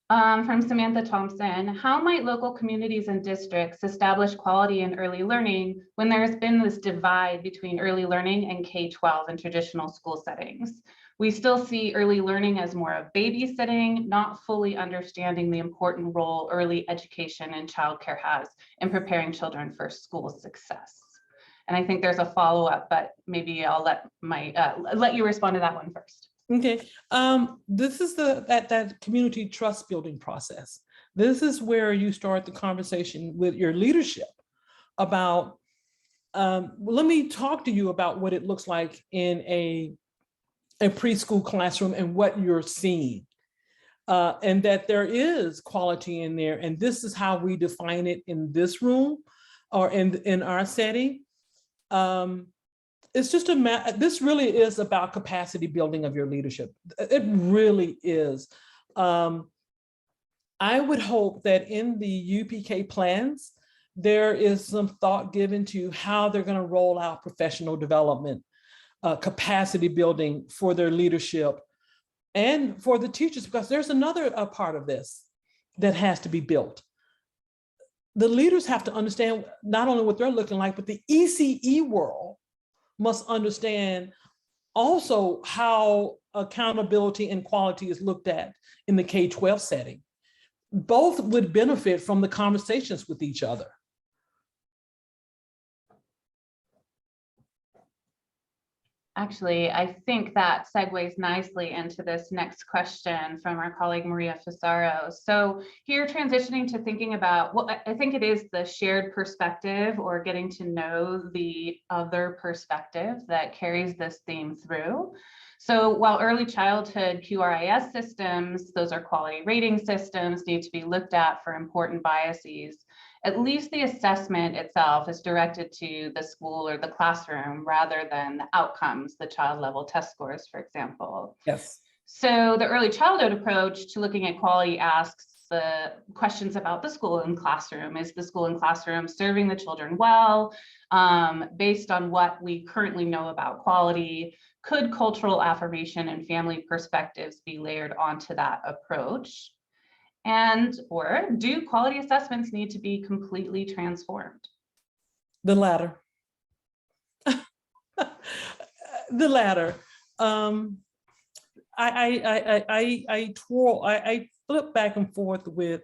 From Samantha Thompson, how might local communities and districts establish quality in early learning when there's been this divide between early learning and K-12 in traditional school settings? We still see early learning as more of babysitting, not fully understanding the important role early education and childcare has in preparing children for school success. And I think there's a follow-up, but maybe I'll let you respond to that one first. Okay, this is that community trust building process. This is where you start the conversation with your leadership about, let me talk to you about what it looks like in a preschool classroom and what you're seeing. And that there is quality in there. And this is how we define it in this room or in our setting. It's just this really is about capacity building of your leadership. It really is. I would hope that in the UPK plans, there is some thought given to how they're going to roll out professional development, capacity building for their leadership and for the teachers, because there's another part of this that has to be built. The leaders have to understand not only what they're looking like, but the ECE world must understand also how accountability and quality is looked at in the K-12 setting. Both would benefit from the conversations with each other. Actually, I think that segues nicely into this next question from our colleague Maria Fisaro. So here, transitioning to thinking about, well, I think it is the shared perspective or getting to know the other perspective that carries this theme through. So while early childhood QRIS systems, those are quality rating systems, need to be looked at for important biases, at least the assessment itself is directed to the school or the classroom rather than the outcomes, the child level test scores, for example. Yes. So the early childhood approach to looking at quality asks the questions about the school and classroom. Is the school and classroom serving the children well? Based on what we currently know about quality, could cultural affirmation and family perspectives be layered onto that approach? And or do quality assessments need to be completely transformed? The latter. The latter. I flip back and forth with,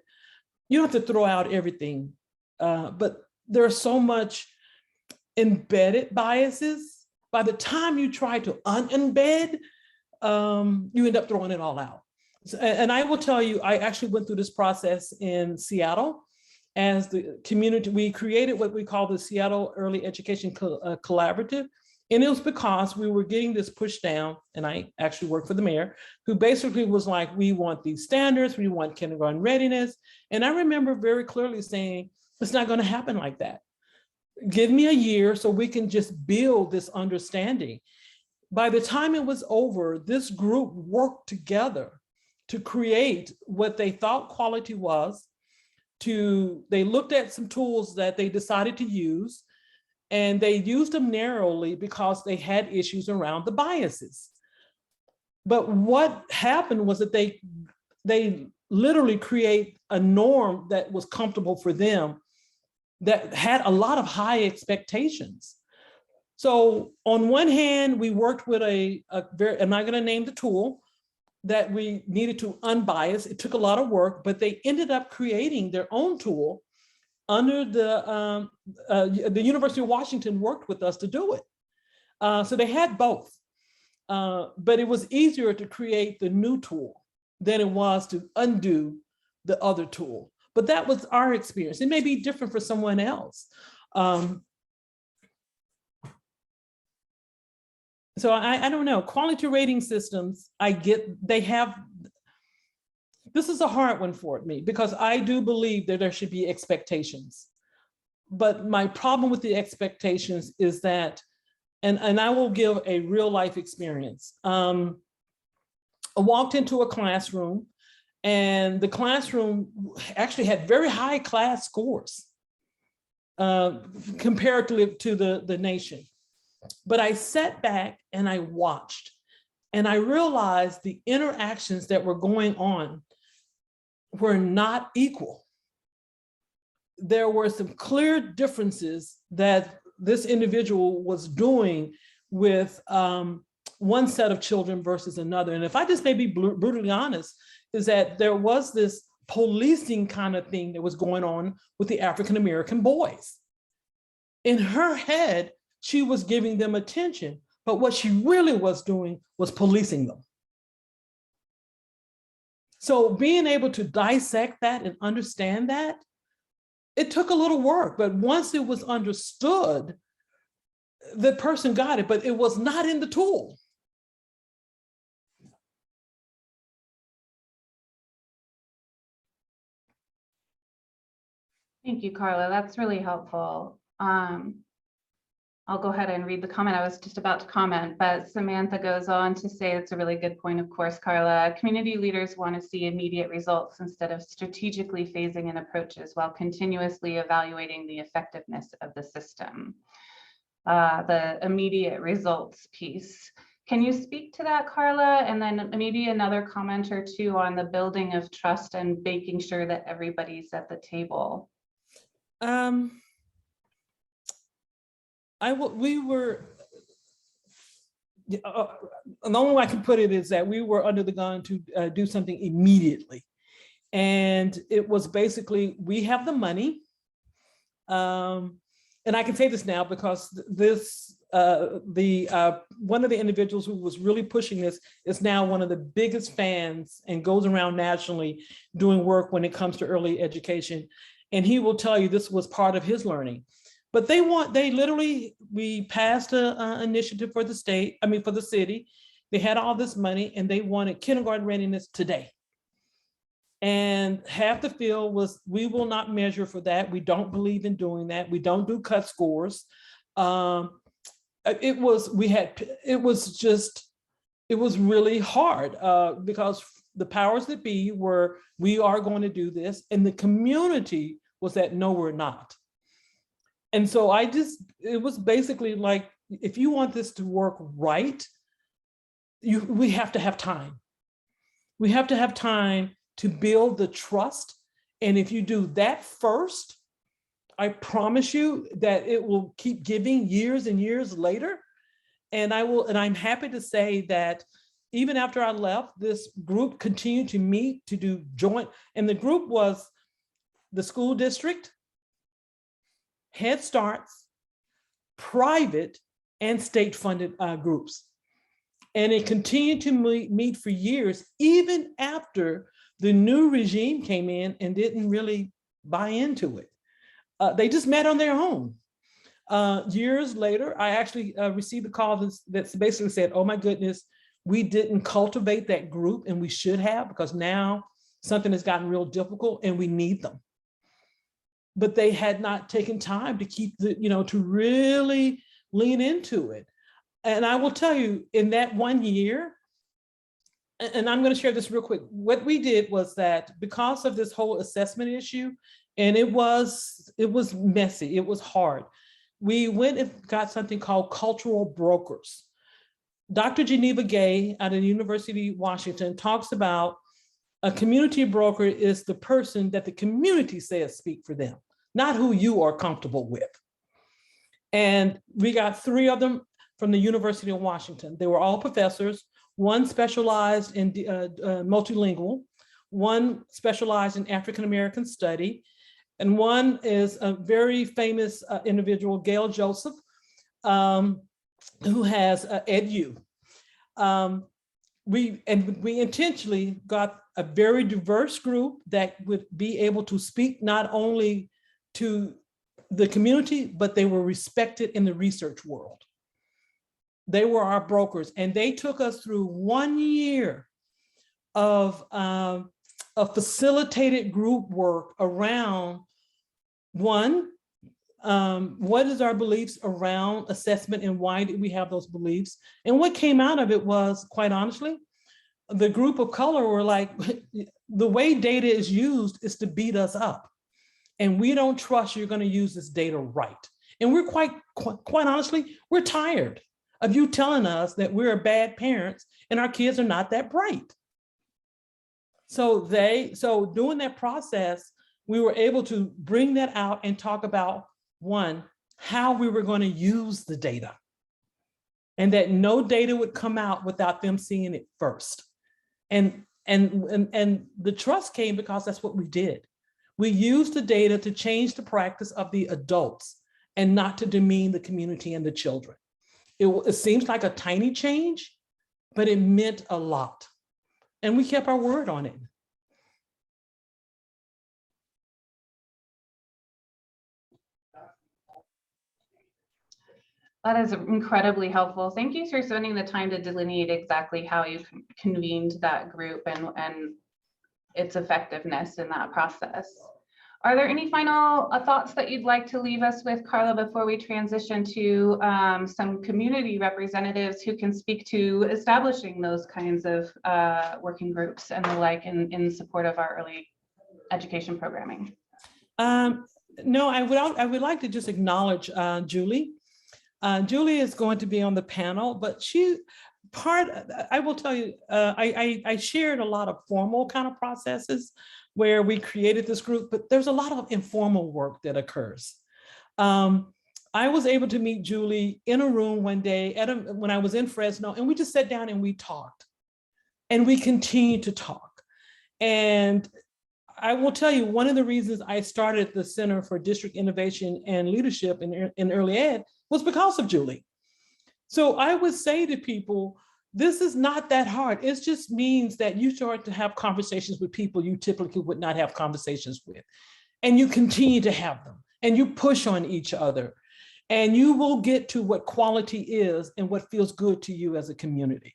you don't have to throw out everything, but there's so much embedded biases. By the time you try to unembed, you end up throwing it all out. And I will tell you, I actually went through this process in Seattle as the community. We created what we call the Seattle Early Education Collaborative. And it was because we were getting this push down, and I actually worked for the mayor, who basically was like, we want these standards, we want kindergarten readiness. And I remember very clearly saying, it's not going to happen like that. Give me a year so we can just build this understanding. By the time it was over, this group worked together to create what they thought quality was. They looked at some tools that they decided to use, and they used them narrowly because they had issues around the biases. But what happened was that they literally create a norm that was comfortable for them that had a lot of high expectations. So on one hand, we worked with I'm not going to name the tool, that we needed to unbias. It took a lot of work, but they ended up creating their own tool under the University of Washington worked with us to do it. So they had both, but it was easier to create the new tool than it was to undo the other tool. But that was our experience. It may be different for someone else. So I don't know, quality rating systems, this is a hard one for me because I do believe that there should be expectations. But my problem with the expectations is that, and I will give a real life experience. I walked into a classroom and the classroom actually had very high class scores comparatively to the nation. But I sat back and I watched, and I realized the interactions that were going on were not equal. There were some clear differences that this individual was doing with one set of children versus another. And if I just may be brutally honest, is that there was this policing kind of thing that was going on with the African-American boys. In her head, she was giving them attention, but what she really was doing was policing them. So being able to dissect that and understand that, it took a little work, but once it was understood, the person got it, but it was not in the tool. Thank you, Carla. That's really helpful. I'll go ahead and read the comment. I was just about to comment, but Samantha goes on to say it's a really good point, of course, Carla. Community leaders want to see immediate results instead of strategically phasing in approaches while continuously evaluating the effectiveness of the system. The immediate results piece. Can you speak to that, Carla? And then maybe another comment or two on the building of trust and making sure that everybody's at the table. The only way I can put it is that we were under the gun to do something immediately. And it was basically, we have the money. And I can say this now because this, one of the individuals who was really pushing this is now one of the biggest fans and goes around nationally doing work when it comes to early education. And he will tell you this was part of his learning. But we passed an initiative for the for the city. They had all this money and they wanted kindergarten readiness today. And half the field was, we will not measure for that. We don't believe in doing that. We don't do cut scores. It was really hard because the powers that be were, we are going to do this. And the community was that, no, we're not. And so it was basically like, if you want this to work right, we have to have time. We have to have time to build the trust. And if you do that first, I promise you that it will keep giving years and years later. And I'm happy to say that even after I left, this group continued to meet to do joint, and the group was the school district, Head Starts, private and state funded groups. And it continued to meet for years, even after the new regime came in and didn't really buy into it. They just met on their own. Years later, I actually received a call that basically said, oh my goodness, we didn't cultivate that group and we should have, because now something has gotten real difficult and we need them. But they had not taken time to keep to really lean into it. And I will tell you, in that 1 year, and I'm going to share this real quick, what we did was that because of this whole assessment issue, and it was messy, it was hard, we went and got something called cultural brokers. Dr. Geneva Gay out of the University of Washington talks about a community broker is the person that the community says speak for them, not who you are comfortable with. And we got 3 of them from the University of Washington. They were all professors. One specialized in multilingual, one specialized in African-American study, and one is a very famous individual, Gail Joseph, who has EdU. We intentionally got a very diverse group that would be able to speak not only to the community, but they were respected in the research world. They were our brokers, and they took us through 1 year of a facilitated group work around, one, what is our beliefs around assessment and why did we have those beliefs? And what came out of it was, quite honestly, the group of color were like, the way data is used is to beat us up. And we don't trust you're going to use this data right. And we're quite honestly, we're tired of you telling us that we're bad parents and our kids are not that bright. So doing that process, we were able to bring that out and talk about, one, how we were going to use the data, and that no data would come out without them seeing it first. And the trust came because that's what we did. We used the data to change the practice of the adults and not to demean the community and the children. It seems like a tiny change, but it meant a lot. And we kept our word on it. That is incredibly helpful. Thank you for spending the time to delineate exactly how you convened that group and its effectiveness in that process. Are there any final thoughts that you'd like to leave us with, Carla, before we transition to some community representatives who can speak to establishing those kinds of working groups and the like in support of our early education programming? No, I would like to just acknowledge Julie. Julie is going to be on the panel, but I will tell you, I shared a lot of formal kind of processes where we created this group, but there's a lot of informal work that occurs. I was able to meet Julie in a room one day when I was in Fresno, and we just sat down and we talked, and we continued to talk. And I will tell you, one of the reasons I started the Center for District Innovation and Leadership in Early Ed was because of Julie. So I would say to people, this is not that hard. It just means that you start to have conversations with people you typically would not have conversations with. And you continue to have them, and you push on each other, and you will get to what quality is and what feels good to you as a community.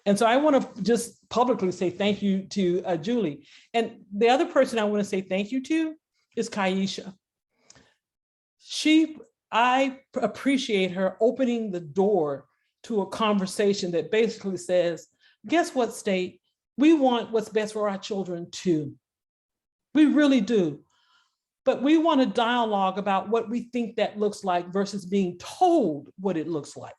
And so I want to just publicly say thank you to Julie. And the other person I want to say thank you to is Kaisha. I appreciate her opening the door to a conversation that basically says, guess what, state? We want what's best for our children too. We really do. But we want a dialogue about what we think that looks like versus being told what it looks like.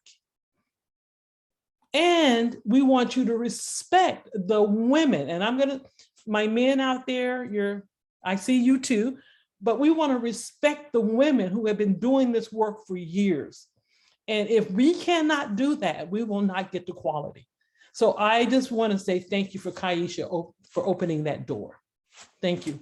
And we want you to respect the women. And my men out there, I see you too, but we want to respect the women who have been doing this work for years. And if we cannot do that, we will not get to quality. So I just want to say thank you for Kaisha for opening that door. Thank you.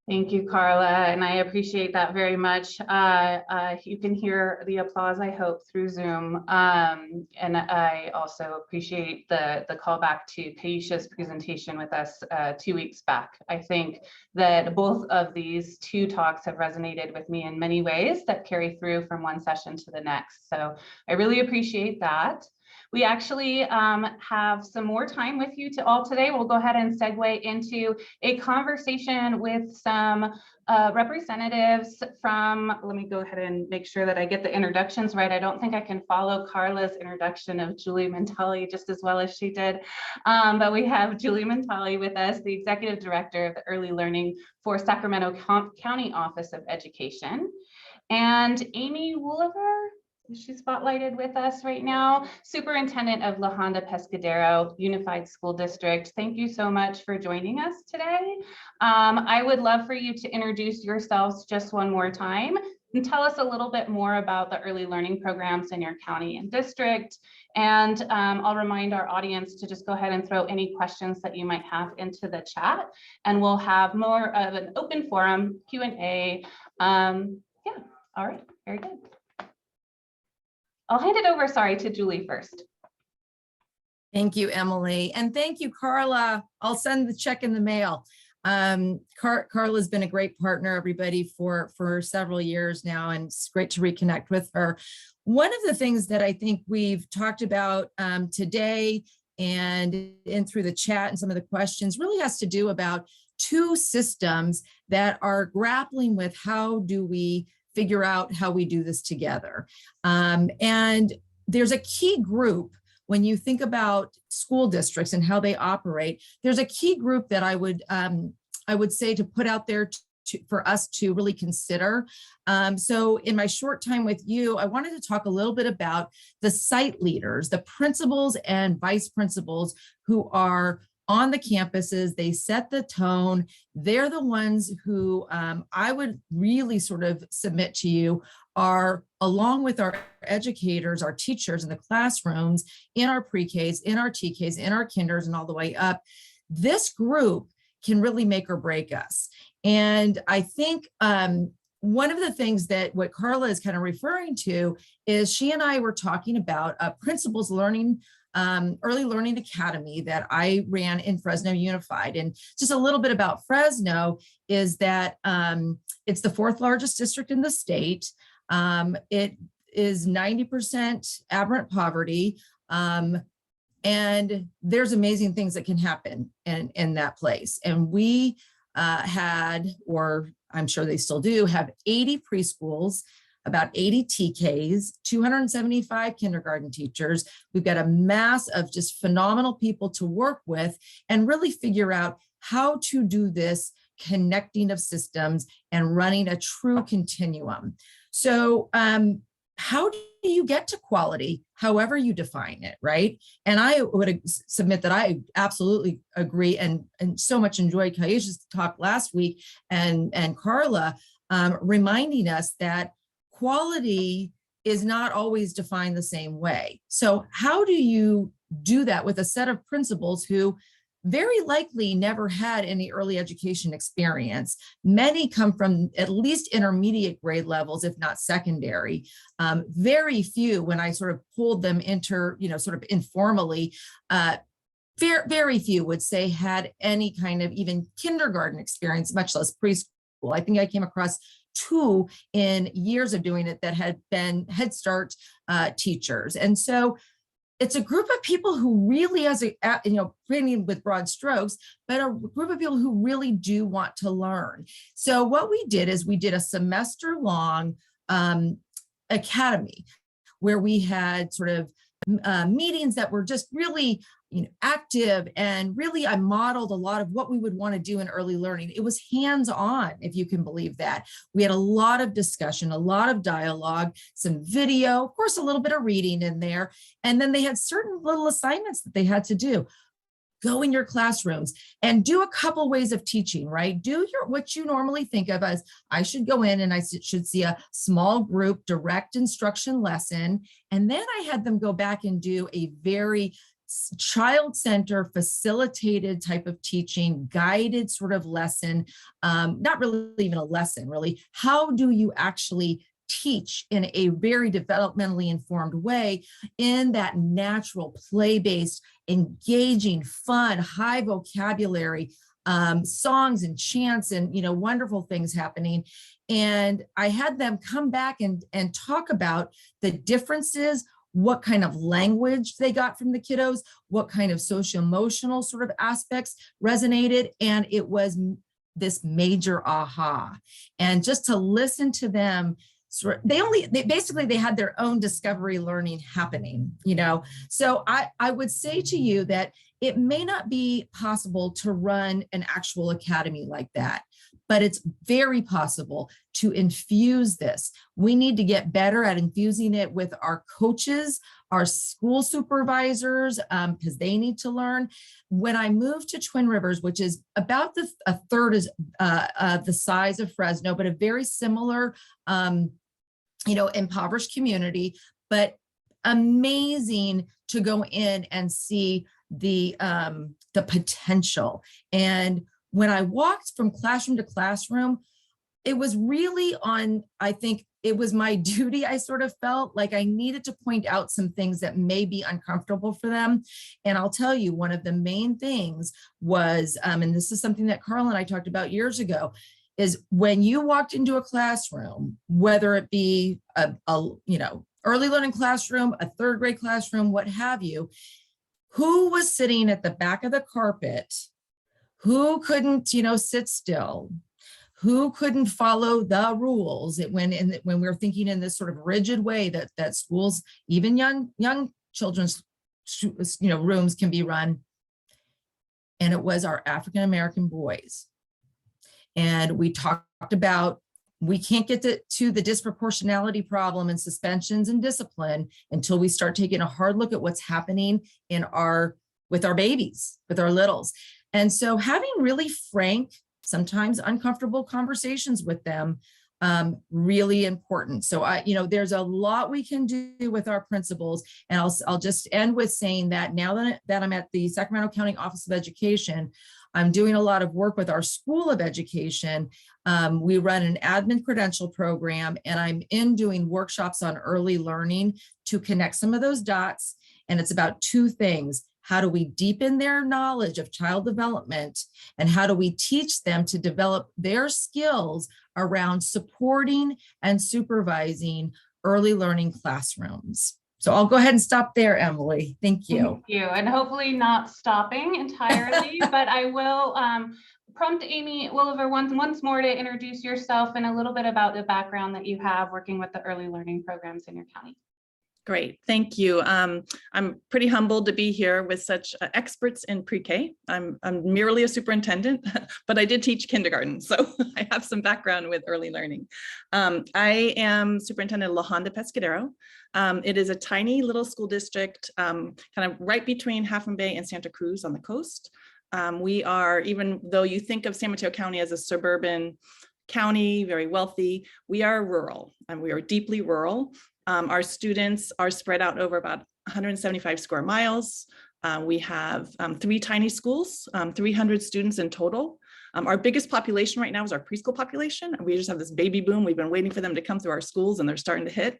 Thank you, Carla, and I appreciate that very much. You can hear the applause, I hope, through Zoom. And I also appreciate the callback to Kaisha's presentation with us 2 weeks back. I think that both of these two talks have resonated with me in many ways that carry through from one session to the next. So I really appreciate that. We actually have some more time with you all today. We'll go ahead and segue into a conversation with some representatives from, let me go ahead and make sure that I get the introductions right. I don't think I can follow Carla's introduction of Julie Mentali just as well as she did. But we have Julie Mentali with us, the Executive Director of the Early Learning for Sacramento County Office of Education. And Amy Wooliver, she's spotlighted with us right now, Superintendent of La Honda Pescadero Unified School District. Thank you so much for joining us today. I would love for you to introduce yourselves just one more time and tell us a little bit more about the early learning programs in your county and district. And I'll remind our audience to just go ahead and throw any questions that you might have into the chat, and we'll have more of an open forum, Q&A. Yeah, all right, very good. I'll hand it over, to Julie first. Thank you, Emily. And thank you, Carla. I'll send the check in the mail. Carla's been a great partner, everybody, for several years now, and it's great to reconnect with her. One of the things that I think we've talked about today and through the chat and some of the questions really has to do about two systems that are grappling with how do we figure out how we do this together. And there's a key group when you think about school districts and how they operate. There's a key group that I would say to put out there for us to really consider. So in my short time with you, I wanted to talk a little bit about the site leaders, the principals and vice principals who are on the campuses. They set the tone. They're the ones who I would really sort of submit to you are, along with our educators, our teachers in the classrooms, in our pre-Ks, in our TKs, in our kinders, and all the way up. This group can really make or break us. And I think one of the things that what Carla is kind of referring to is she and I were talking about a principals learning, early learning academy that I ran in Fresno Unified. And just a little bit about Fresno is that it's the 4th largest district in the state. It is 90% aberrant poverty. And there's amazing things that can happen in that place. And we had, or I'm sure they still do, have 80 preschools, about 80 TKs, 275 kindergarten teachers. We've got a mass of just phenomenal people to work with and really figure out how to do this connecting of systems and running a true continuum. So how do you get to quality, however you define it, right? And I would submit that I absolutely agree and so much enjoyed Kaisha's talk last week and Carla reminding us that quality is not always defined the same way. So how do you do that with a set of principals who very likely never had any early education experience? Many come from at least intermediate grade levels, if not secondary. Very few, when I sort of pulled them sort of informally, very few would say had any kind of even kindergarten experience, much less preschool. I think I came across 2 in years of doing it that had been Head Start teachers. And so it's a group of people who really, painting with broad strokes, but a group of people who really do want to learn. So what we did is we did a semester-long academy where we had sort of meetings that were just really active, and really I modeled a lot of what we would want to do in early learning. It was hands-on, if you can believe that. We had a lot of discussion, a lot of dialogue, some video, of course, a little bit of reading in there. And then they had certain little assignments that they had to do. Go in your classrooms and do a couple ways of teaching, right? Do what you normally think of as, I should go in and I should see a small group direct instruction lesson. And then I had them go back and do a very child-centered, facilitated type of teaching, guided sort of lesson, not really even a lesson, really. How do you actually teach in a very developmentally informed way in that natural, play-based, engaging, fun, high vocabulary, songs and chants and, wonderful things happening. And I had them come back and talk about the differences, what kind of language they got from the kiddos, what kind of social-emotional sort of aspects resonated. And it was this major aha. And just to listen to them, they had their own discovery learning happening, So I would say to you that it may not be possible to run an actual academy like that, but it's very possible to infuse this. We need to get better at infusing it with our coaches, our school supervisors, because they need to learn. When I moved to Twin Rivers, which is about a third is the size of Fresno, but a very similar, impoverished community, but amazing to go in and see the potential. And when I walked from classroom to classroom, it was really I think it was my duty. I sort of felt like I needed to point out some things that may be uncomfortable for them. And I'll tell you, one of the main things was, and this is something that Carla and I talked about years ago, is when you walked into a classroom, whether it be a early learning classroom, a 3rd grade classroom, what have you, who was sitting at the back of the carpet, who couldn't, sit still, who couldn't follow the rules when we were thinking in this sort of rigid way that schools, even young children's, rooms can be run. And it was our African-American boys. And we talked about, we can't get to the disproportionality problem and suspensions and discipline until we start taking a hard look at what's happening with our babies, with our littles. And so having really frank, sometimes uncomfortable conversations with them really important. So there's a lot we can do with our principals. And I'll just end with saying that now that I'm at the Sacramento County Office of Education, I'm doing a lot of work with our School of Education. We run an admin credential program, and I'm doing workshops on early learning to connect some of those dots. And it's about two things. How do we deepen their knowledge of child development? And how do we teach them to develop their skills around supporting and supervising early learning classrooms? So I'll go ahead and stop there, Emily. Thank you. Thank you. And hopefully not stopping entirely, but I will prompt Amy Williver once more to introduce yourself and a little bit about the background that you have working with the early learning programs in your county. Great, thank you. I'm pretty humbled to be here with such experts in pre-K. I'm merely a superintendent, but I did teach kindergarten, so I have some background with early learning. I am Superintendent of La Honda Pescadero. It is a tiny little school district, kind of right between Half Moon Bay and Santa Cruz on the coast. We are, even though you think of San Mateo County as a suburban county, very wealthy, we are rural, and we are deeply rural. Our students are spread out over about 175 square miles. We have 3 tiny schools, 300 students in total. Our biggest population right now is our preschool population. We just have this baby boom. We've been waiting for them to come through our schools, and they're starting to hit.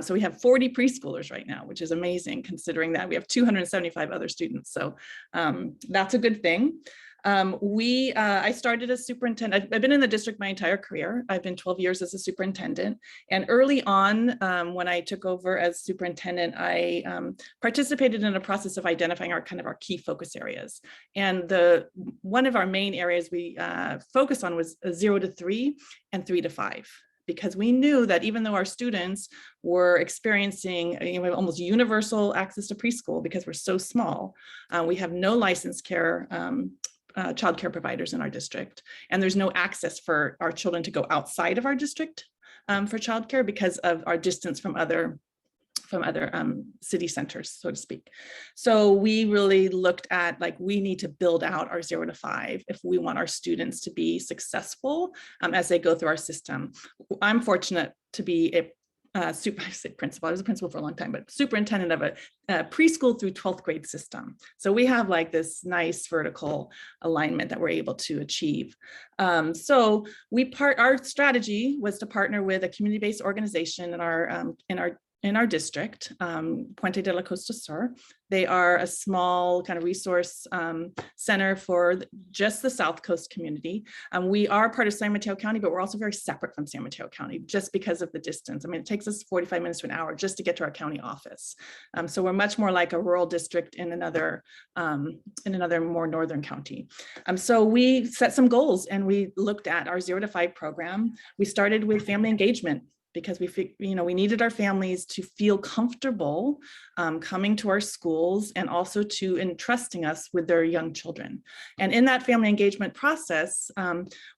So we have 40 preschoolers right now, which is amazing considering that we have 275 other students. So that's a good thing. I started as superintendent. I've been in the district my entire career. I've been 12 years as a superintendent. And early on, when I took over as superintendent, I participated in a process of identifying our key focus areas. And one of our main areas we focused on was 0 to 3 and 3 to 5. Because we knew that even though our students were experiencing almost universal access to preschool because we're so small, we have no licensed care child care providers in our district, and there's no access for our children to go outside of our district for childcare because of our distance from other city centers, so to speak. So we really looked at we need to build out our 0 to 5 if we want our students to be successful as they go through our system. I'm fortunate to be I was a principal for a long time, but superintendent of a preschool through 12th grade system. So we have this nice vertical alignment that we're able to achieve. So our strategy was to partner with a community-based organization in our district, Puente de la Costa Sur. They are a small kind of resource center for just the South Coast community. We are part of San Mateo County, but we're also very separate from San Mateo County just because of the distance. I mean, it takes us 45 minutes to an hour just to get to our county office. So we're much more like a rural district in another more northern county. So we set some goals and we looked at our 0 to 5 program. We started with family engagement, because we needed our families to feel comfortable coming to our schools and also to entrusting us with their young children. And in that family engagement process,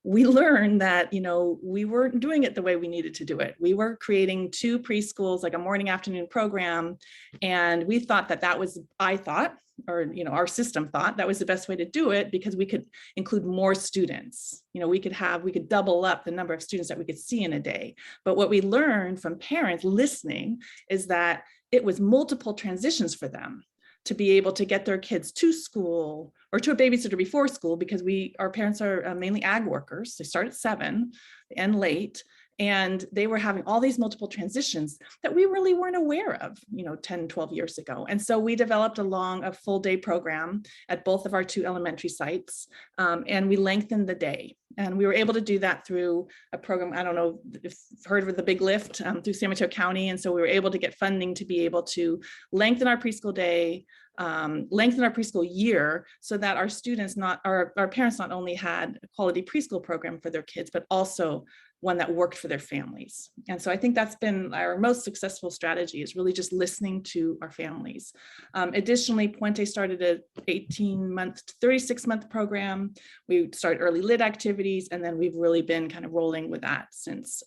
we learned that we weren't doing it the way we needed to do it. We were creating 2 preschools, like a morning afternoon program, and we thought that was, our system thought that was the best way to do it because we could include more students. We could double up the number of students that we could see in a day. But what we learned from parents listening is that it was multiple transitions for them to be able to get their kids to school or to a babysitter before school, because our parents are mainly ag workers. They start at 7 and late. And they were having all these multiple transitions that we really weren't aware of, 10, 12 years ago. And so we developed a full day program at both of our 2 elementary sites, and we lengthened the day. And we were able to do that through a program, I don't know if you've heard of the Big Lift through San Mateo County. And so we were able to get funding to be able to lengthen our preschool day, lengthen our preschool year, so that our students, our parents not only had a quality preschool program for their kids, but also one that worked for their families. And so I think that's been our most successful strategy, is really just listening to our families. Additionally, Puente started an 18-month to 36-month program. We started early lit activities, and then we've really been kind of rolling with that since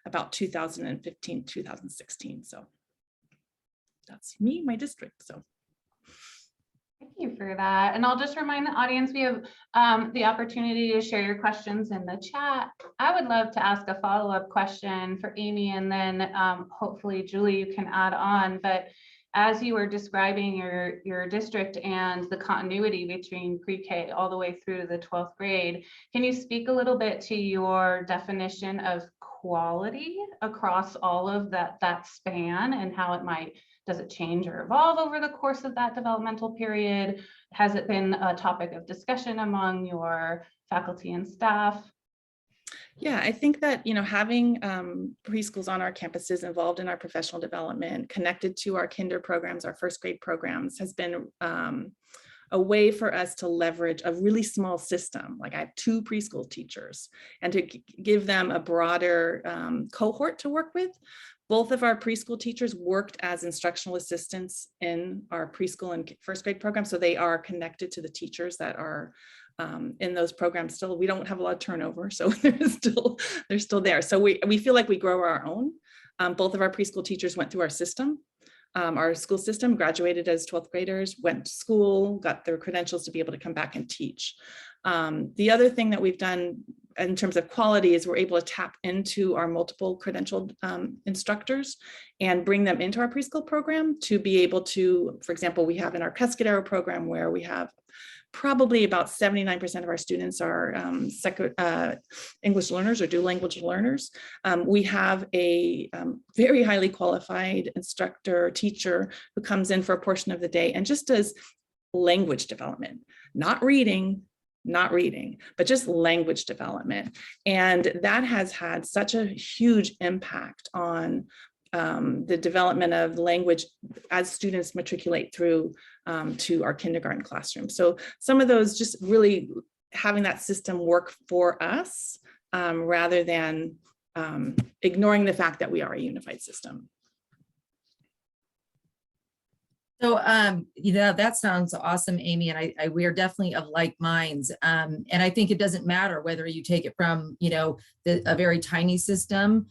about 2015, 2016. So that's me, my district. So. Thank you for that. And I'll just remind the audience, we have the opportunity to share your questions in the chat. I would love to ask a follow-up question for Amy, and then hopefully Julie, you can add on. But as you were describing your district and the continuity between pre-K all the way through to the 12th grade, can you speak a little bit to your definition of quality across all of that span, and how does it change or evolve over the course of that developmental period? Has it been a topic of discussion among your faculty and staff? Yeah, I think that, having preschools on our campuses involved in our professional development, connected to our kinder programs, our first grade programs, has been a way for us to leverage a really small system. Like I have 2 preschool teachers, and to give them a broader cohort to work with. Both of our preschool teachers worked as instructional assistants in our preschool and first grade program, so they are connected to the teachers that are in those programs. Still, we don't have a lot of turnover, so they're still there. So we feel like we grow our own. Both of our preschool teachers went through our system, our school system, graduated as 12th graders, went to school, got their credentials to be able to come back and teach. The other thing that we've done in terms of quality is we're able to tap into our multiple credentialed instructors and bring them into our preschool program to be able to, for example, we have in our Pescadero program where we have probably about 79% of our students are English learners or dual language learners. We have a very highly qualified instructor, teacher who comes in for a portion of the day and just does language development, not reading, but just language development. And that has had such a huge impact on the development of language as students matriculate through to our kindergarten classroom. So some of those, just really having that system work for us rather than ignoring the fact that we are a unified system. So, that sounds awesome, Amy, and we are definitely of like minds. And I think it doesn't matter whether you take it from, a very tiny system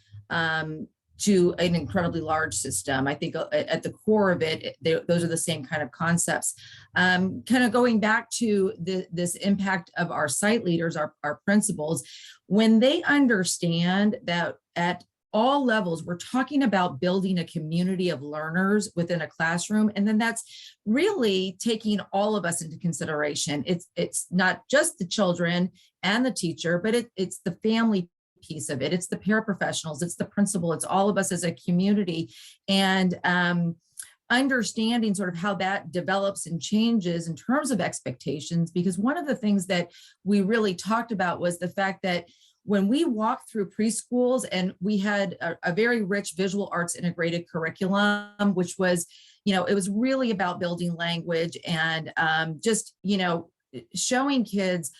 to an incredibly large system. I think at the core of it, those are the same kind of concepts. Kind of going back to this impact of our site leaders, our principals, when they understand that at all levels, we're talking about building a community of learners within a classroom. And then that's really taking all of us into consideration. It's not just the children and the teacher, but it's the family piece of it. It's the paraprofessionals, it's the principal, it's all of us as a community. And understanding sort of how that develops and changes in terms of expectations, because one of the things that we really talked about was the fact that when we walked through preschools and we had a very rich visual arts integrated curriculum, which was, it was really about building language and just, showing kids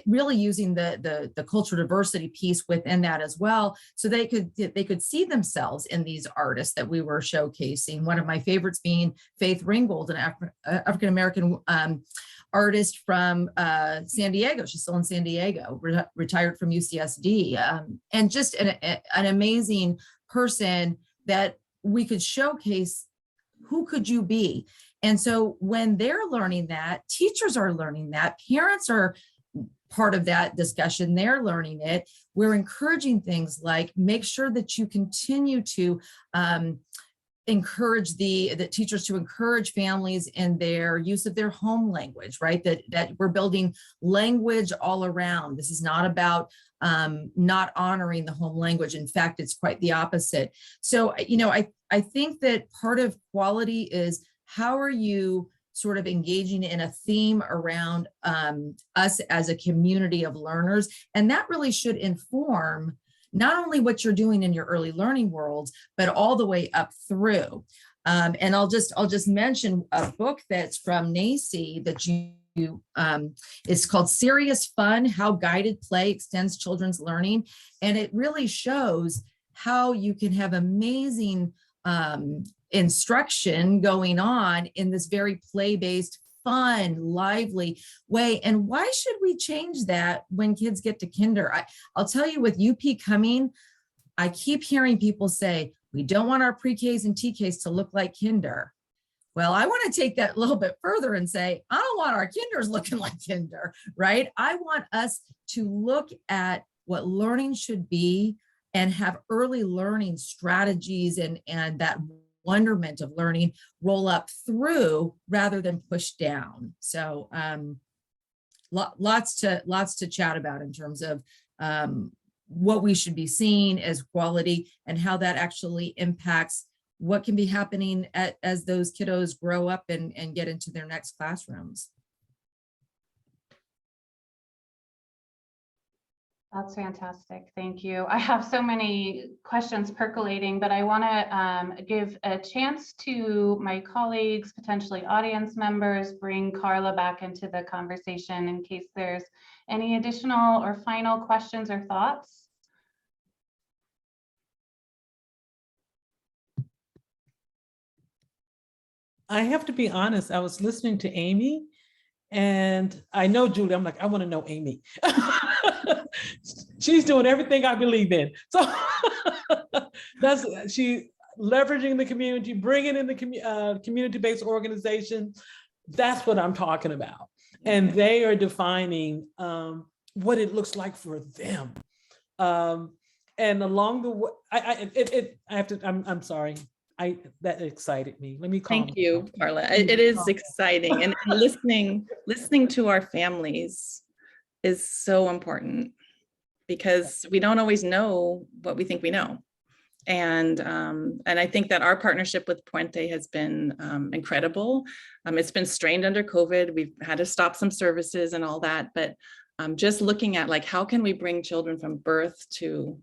really using the cultural diversity piece within that as well, so they could see themselves in these artists that we were showcasing. One of my favorites being Faith Ringgold, an African-American artist from San Diego. She's still in San Diego, retired from UCSD, and just an amazing person that we could showcase. Who could you be? And so when they're learning that, teachers are learning that, parents are part of that discussion, they're learning it. We're encouraging things like make sure that you continue to encourage the teachers to encourage families in their use of their home language, right? That we're building language all around. This is not about not honoring the home language. In fact, it's quite the opposite. So, I think that part of quality is how are you sort of engaging in a theme around us as a community of learners, and that really should inform not only what you're doing in your early learning worlds, but all the way up through. And I'll just mention a book that's from NACCE that it's called Serious Fun: How Guided Play Extends Children's Learning. And it really shows how you can have amazing instruction going on in this very play-based, fun, lively way. And why should we change that when kids get to kinder? I'll tell you, with UP coming, I keep hearing people say, we don't want our pre-Ks and TKs to look like kinder. Well, I want to take that a little bit further and say, I don't want our kinders looking like kinder, right? I want us to look at what learning should be and have early learning strategies and that wonderment of learning roll up through rather than push down. So lots to chat about in terms of what we should be seeing as quality and how that actually impacts what can be happening as those kiddos grow up and get into their next classrooms. That's fantastic. Thank you. I have so many questions percolating, but I want to give a chance to my colleagues, potentially audience members, bring Carla back into the conversation in case there's any additional or final questions or thoughts. I have to be honest, I was listening to Amy and I know Julie, I'm like, I want to know Amy. She's doing everything I believe in. So she leveraging the community, bringing in the community-based organization. That's what I'm talking about. And they are defining what it looks like for them. And along the way, I'm sorry. That excited me. Let me calm Thank you, Carla. It is exciting, and listening to our families is so important because we don't always know what we think we know. And I think that our partnership with Puente has been incredible. It's been strained under COVID. We've had to stop some services and all that, but just looking at like, how can we bring children from birth to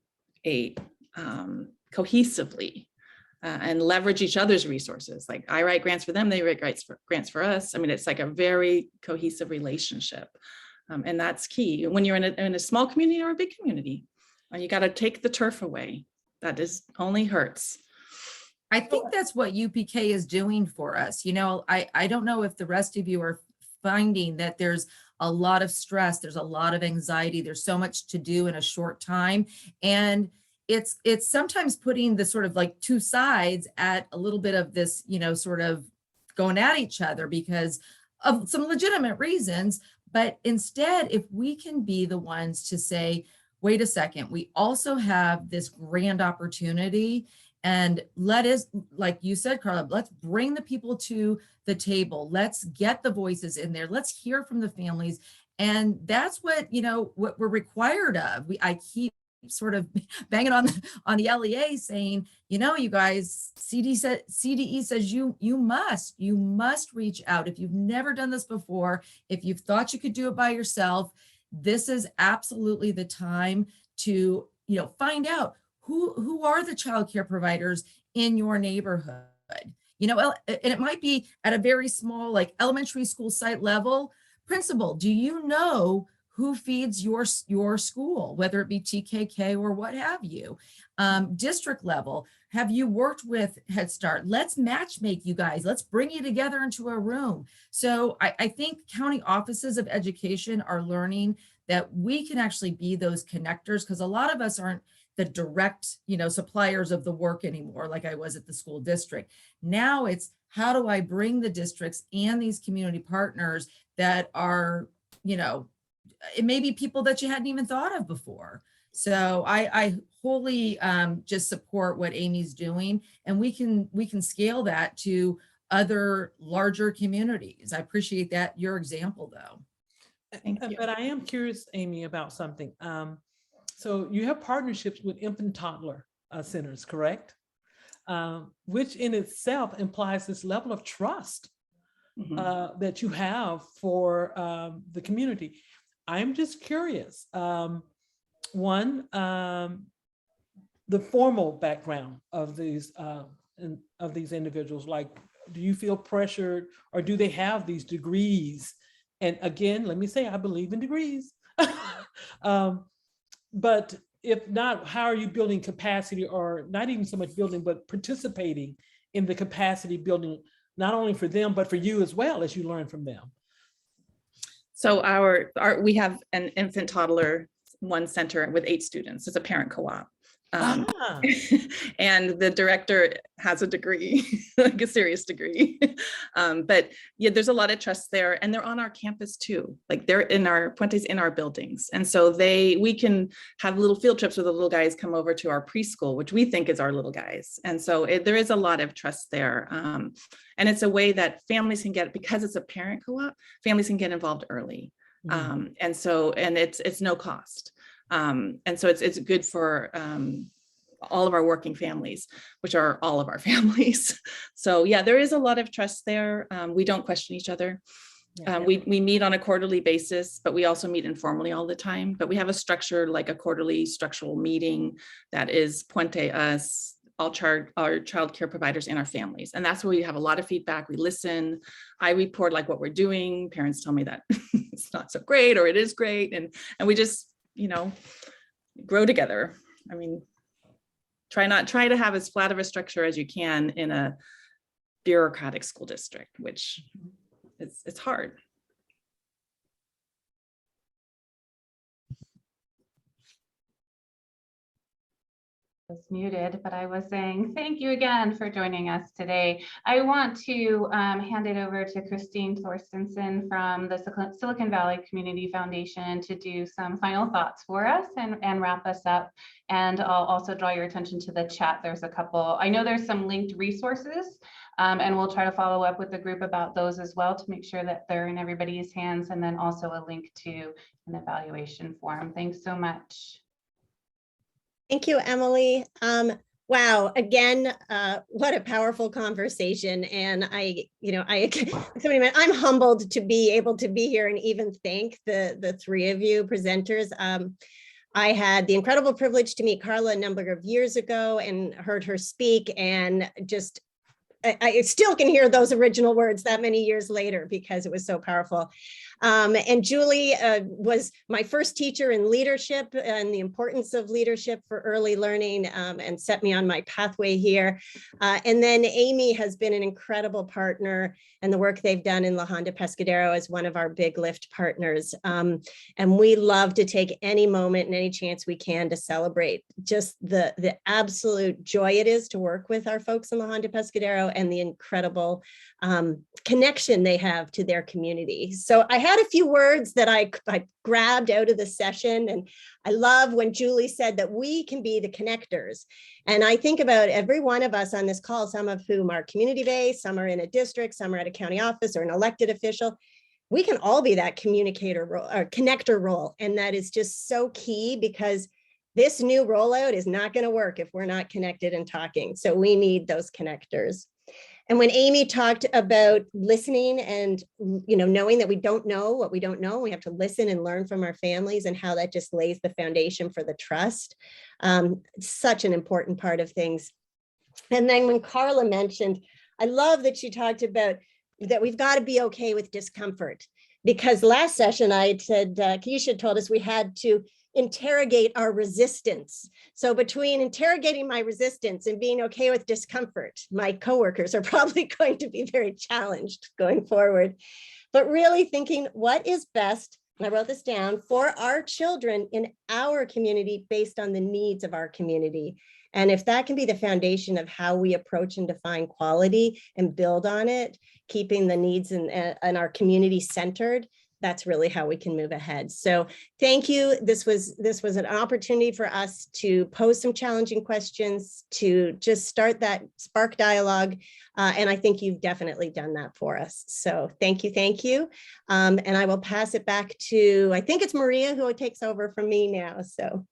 8 cohesively and leverage each other's resources. Like I write grants for them, they write grants for us. I mean, it's like a very cohesive relationship. And that's key. When you're in a small community or a big community, you got to take the turf away. That is only hurts. I think that's what UPK is doing for us. You know, I don't know if the rest of you are finding that there's a lot of stress, there's a lot of anxiety, there's so much to do in a short time. And it's sometimes putting the sort of like two sides at a little bit of this, you know, sort of going at each other because of some legitimate reasons. But instead, if we can be the ones to say, wait a second, we also have this grand opportunity, and let us, like you said, Carla, let's bring the people to the table. Let's get the voices in there. Let's hear from the families. And that's what, you know, what we're required of. I keep sort of banging on the LEA saying, you know, you guys, CDE says you must reach out. If you've never done this before, if you've thought you could do it by yourself, this is absolutely the time to, you know, find out who are the childcare providers in your neighborhood. You know, and it might be at a very small, like elementary school site level. Principal, do you know who feeds your school, whether it be TKK or what have you? District level, have you worked with Head Start? Let's match make you guys. Let's bring you together into a room. So I think county offices of education are learning that we can actually be those connectors, because a lot of us aren't the direct, you know, suppliers of the work anymore, like I was at the school district. Now it's, how do I bring the districts and these community partners that are, you know, it may be people that you hadn't even thought of before. So I wholly just support what Amy's doing, and we can scale that to other larger communities. I appreciate that, your example though. Thank you. But I am curious, Amy, about something. So you have partnerships with infant toddler centers, correct? Which in itself implies this level of trust that you have for the community. I'm just curious. One, the formal background of these individuals, like, do you feel pressured, or do they have these degrees? And again, let me say, I believe in degrees. But if not, how are you building capacity, or not even so much building, but participating in the capacity building, not only for them, but for you as well, as you learn from them? So we have an infant toddler 1 center with 8 students. It's a parent co-op. Ah, And the director has a degree, like a serious degree. But yeah, there's a lot of trust there, and they're on our campus too. Like they're in our Puente's in our buildings, and so we can have little field trips where the little guys come over to our preschool, which we think is our little guys. And so there is a lot of trust there, and it's a way that families can get, because it's a parent co-op, families can get involved early, and it's no cost. And so it's good for all of our working families, which are all of our families. So yeah, there is a lot of trust there. We don't question each other. We meet on a quarterly basis, but we also meet informally all the time. But we have a structure, like a quarterly structural meeting that is Puente, us, our child care providers, and our families. And that's where we have a lot of feedback. We listen. I report like what we're doing. Parents tell me that it's not so great or it is great. And we just, grow together. I mean, try to have as flat of a structure as you can in a bureaucratic school district, which it's hard. Was muted, but I was saying thank you again for joining us today. I want to hand it over to Christine Thorstensen from the Silicon Valley Community Foundation to do some final thoughts for us and wrap us up. And I'll also draw your attention to the chat. There's a couple, I know there's some linked resources, and we'll try to follow up with the group about those as well to make sure that they're in everybody's hands, and then also a link to an evaluation form. Thanks so much. Thank you, Emily. Wow, again, what a powerful conversation. And I'm humbled to be able to be here and even thank the three of you presenters. I had the incredible privilege to meet Carla a number of years ago and heard her speak, and just I still can hear those original words that many years later because it was so powerful. And Julie was my first teacher in leadership and the importance of leadership for early learning, and set me on my pathway here. And then Amy has been an incredible partner, and the work they've done in La Honda Pescadero is one of our big lift partners. And we love to take any moment and any chance we can to celebrate just the absolute joy it is to work with our folks in La Honda Pescadero and the incredible connection they have to their community. So I had a few words that I grabbed out of the session, and I love when Julie said that we can be the connectors. And I think about every one of us on this call, some of whom are community-based, some are in a district, some are at a county office or an elected official. We can all be that communicator role or connector role. And that is just so key, because this new rollout is not going to work if we're not connected and talking. So we need those connectors. And when Amy talked about listening and, knowing that we don't know what we don't know, we have to listen and learn from our families, and how that just lays the foundation for the trust. Such an important part of things. And then when Carla mentioned, I love that she talked about that we've got to be okay with discomfort, because last session I had said, Keisha told us we had to interrogate our resistance. So between interrogating my resistance and being okay with discomfort, my coworkers are probably going to be very challenged going forward. But really thinking what is best, and I wrote this down, for our children in our community based on the needs of our community. And if that can be the foundation of how we approach and define quality and build on it, keeping the needs and our community centered, that's really how we can move ahead. So thank you. This was an opportunity for us to pose some challenging questions, to just start that spark dialogue. And I think you've definitely done that for us. So thank you, thank you. And I will pass it back to, I think it's Maria who takes over from me now, so.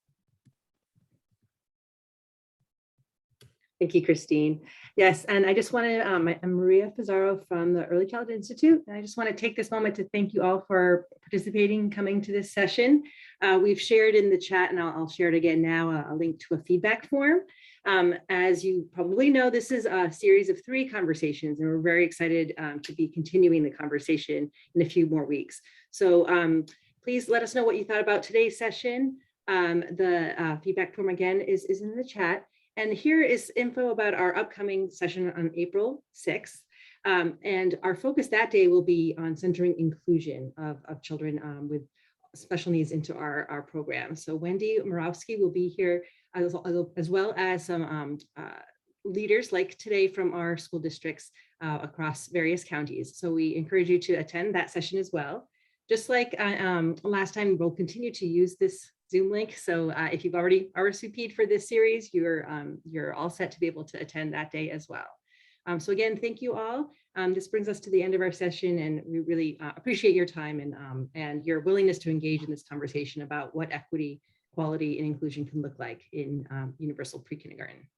Thank you, Christine. Yes, and I just want to, I'm Maria Pizarro from the Early Childhood Institute, and I just want to take this moment to thank you all for participating, coming to this session. We've shared in the chat, and I'll share it again now, a link to a feedback form. As you probably know, this is a series of 3 conversations, and we're very excited to be continuing the conversation in a few more weeks. So please let us know what you thought about today's session. The feedback form again is in the chat. And here is info about our upcoming session on April 6th. And our focus that day will be on centering inclusion of children with special needs into our program. So Wendy Morawski will be here as well as some leaders like today from our school districts across various counties. So we encourage you to attend that session as well. Just like last time, we'll continue to use this Zoom link. So if you've already RSVP'd for this series, you're all set to be able to attend that day as well. So again, thank you all. This brings us to the end of our session, and we really appreciate your time and your willingness to engage in this conversation about what equity, quality, and inclusion can look like in universal pre-kindergarten.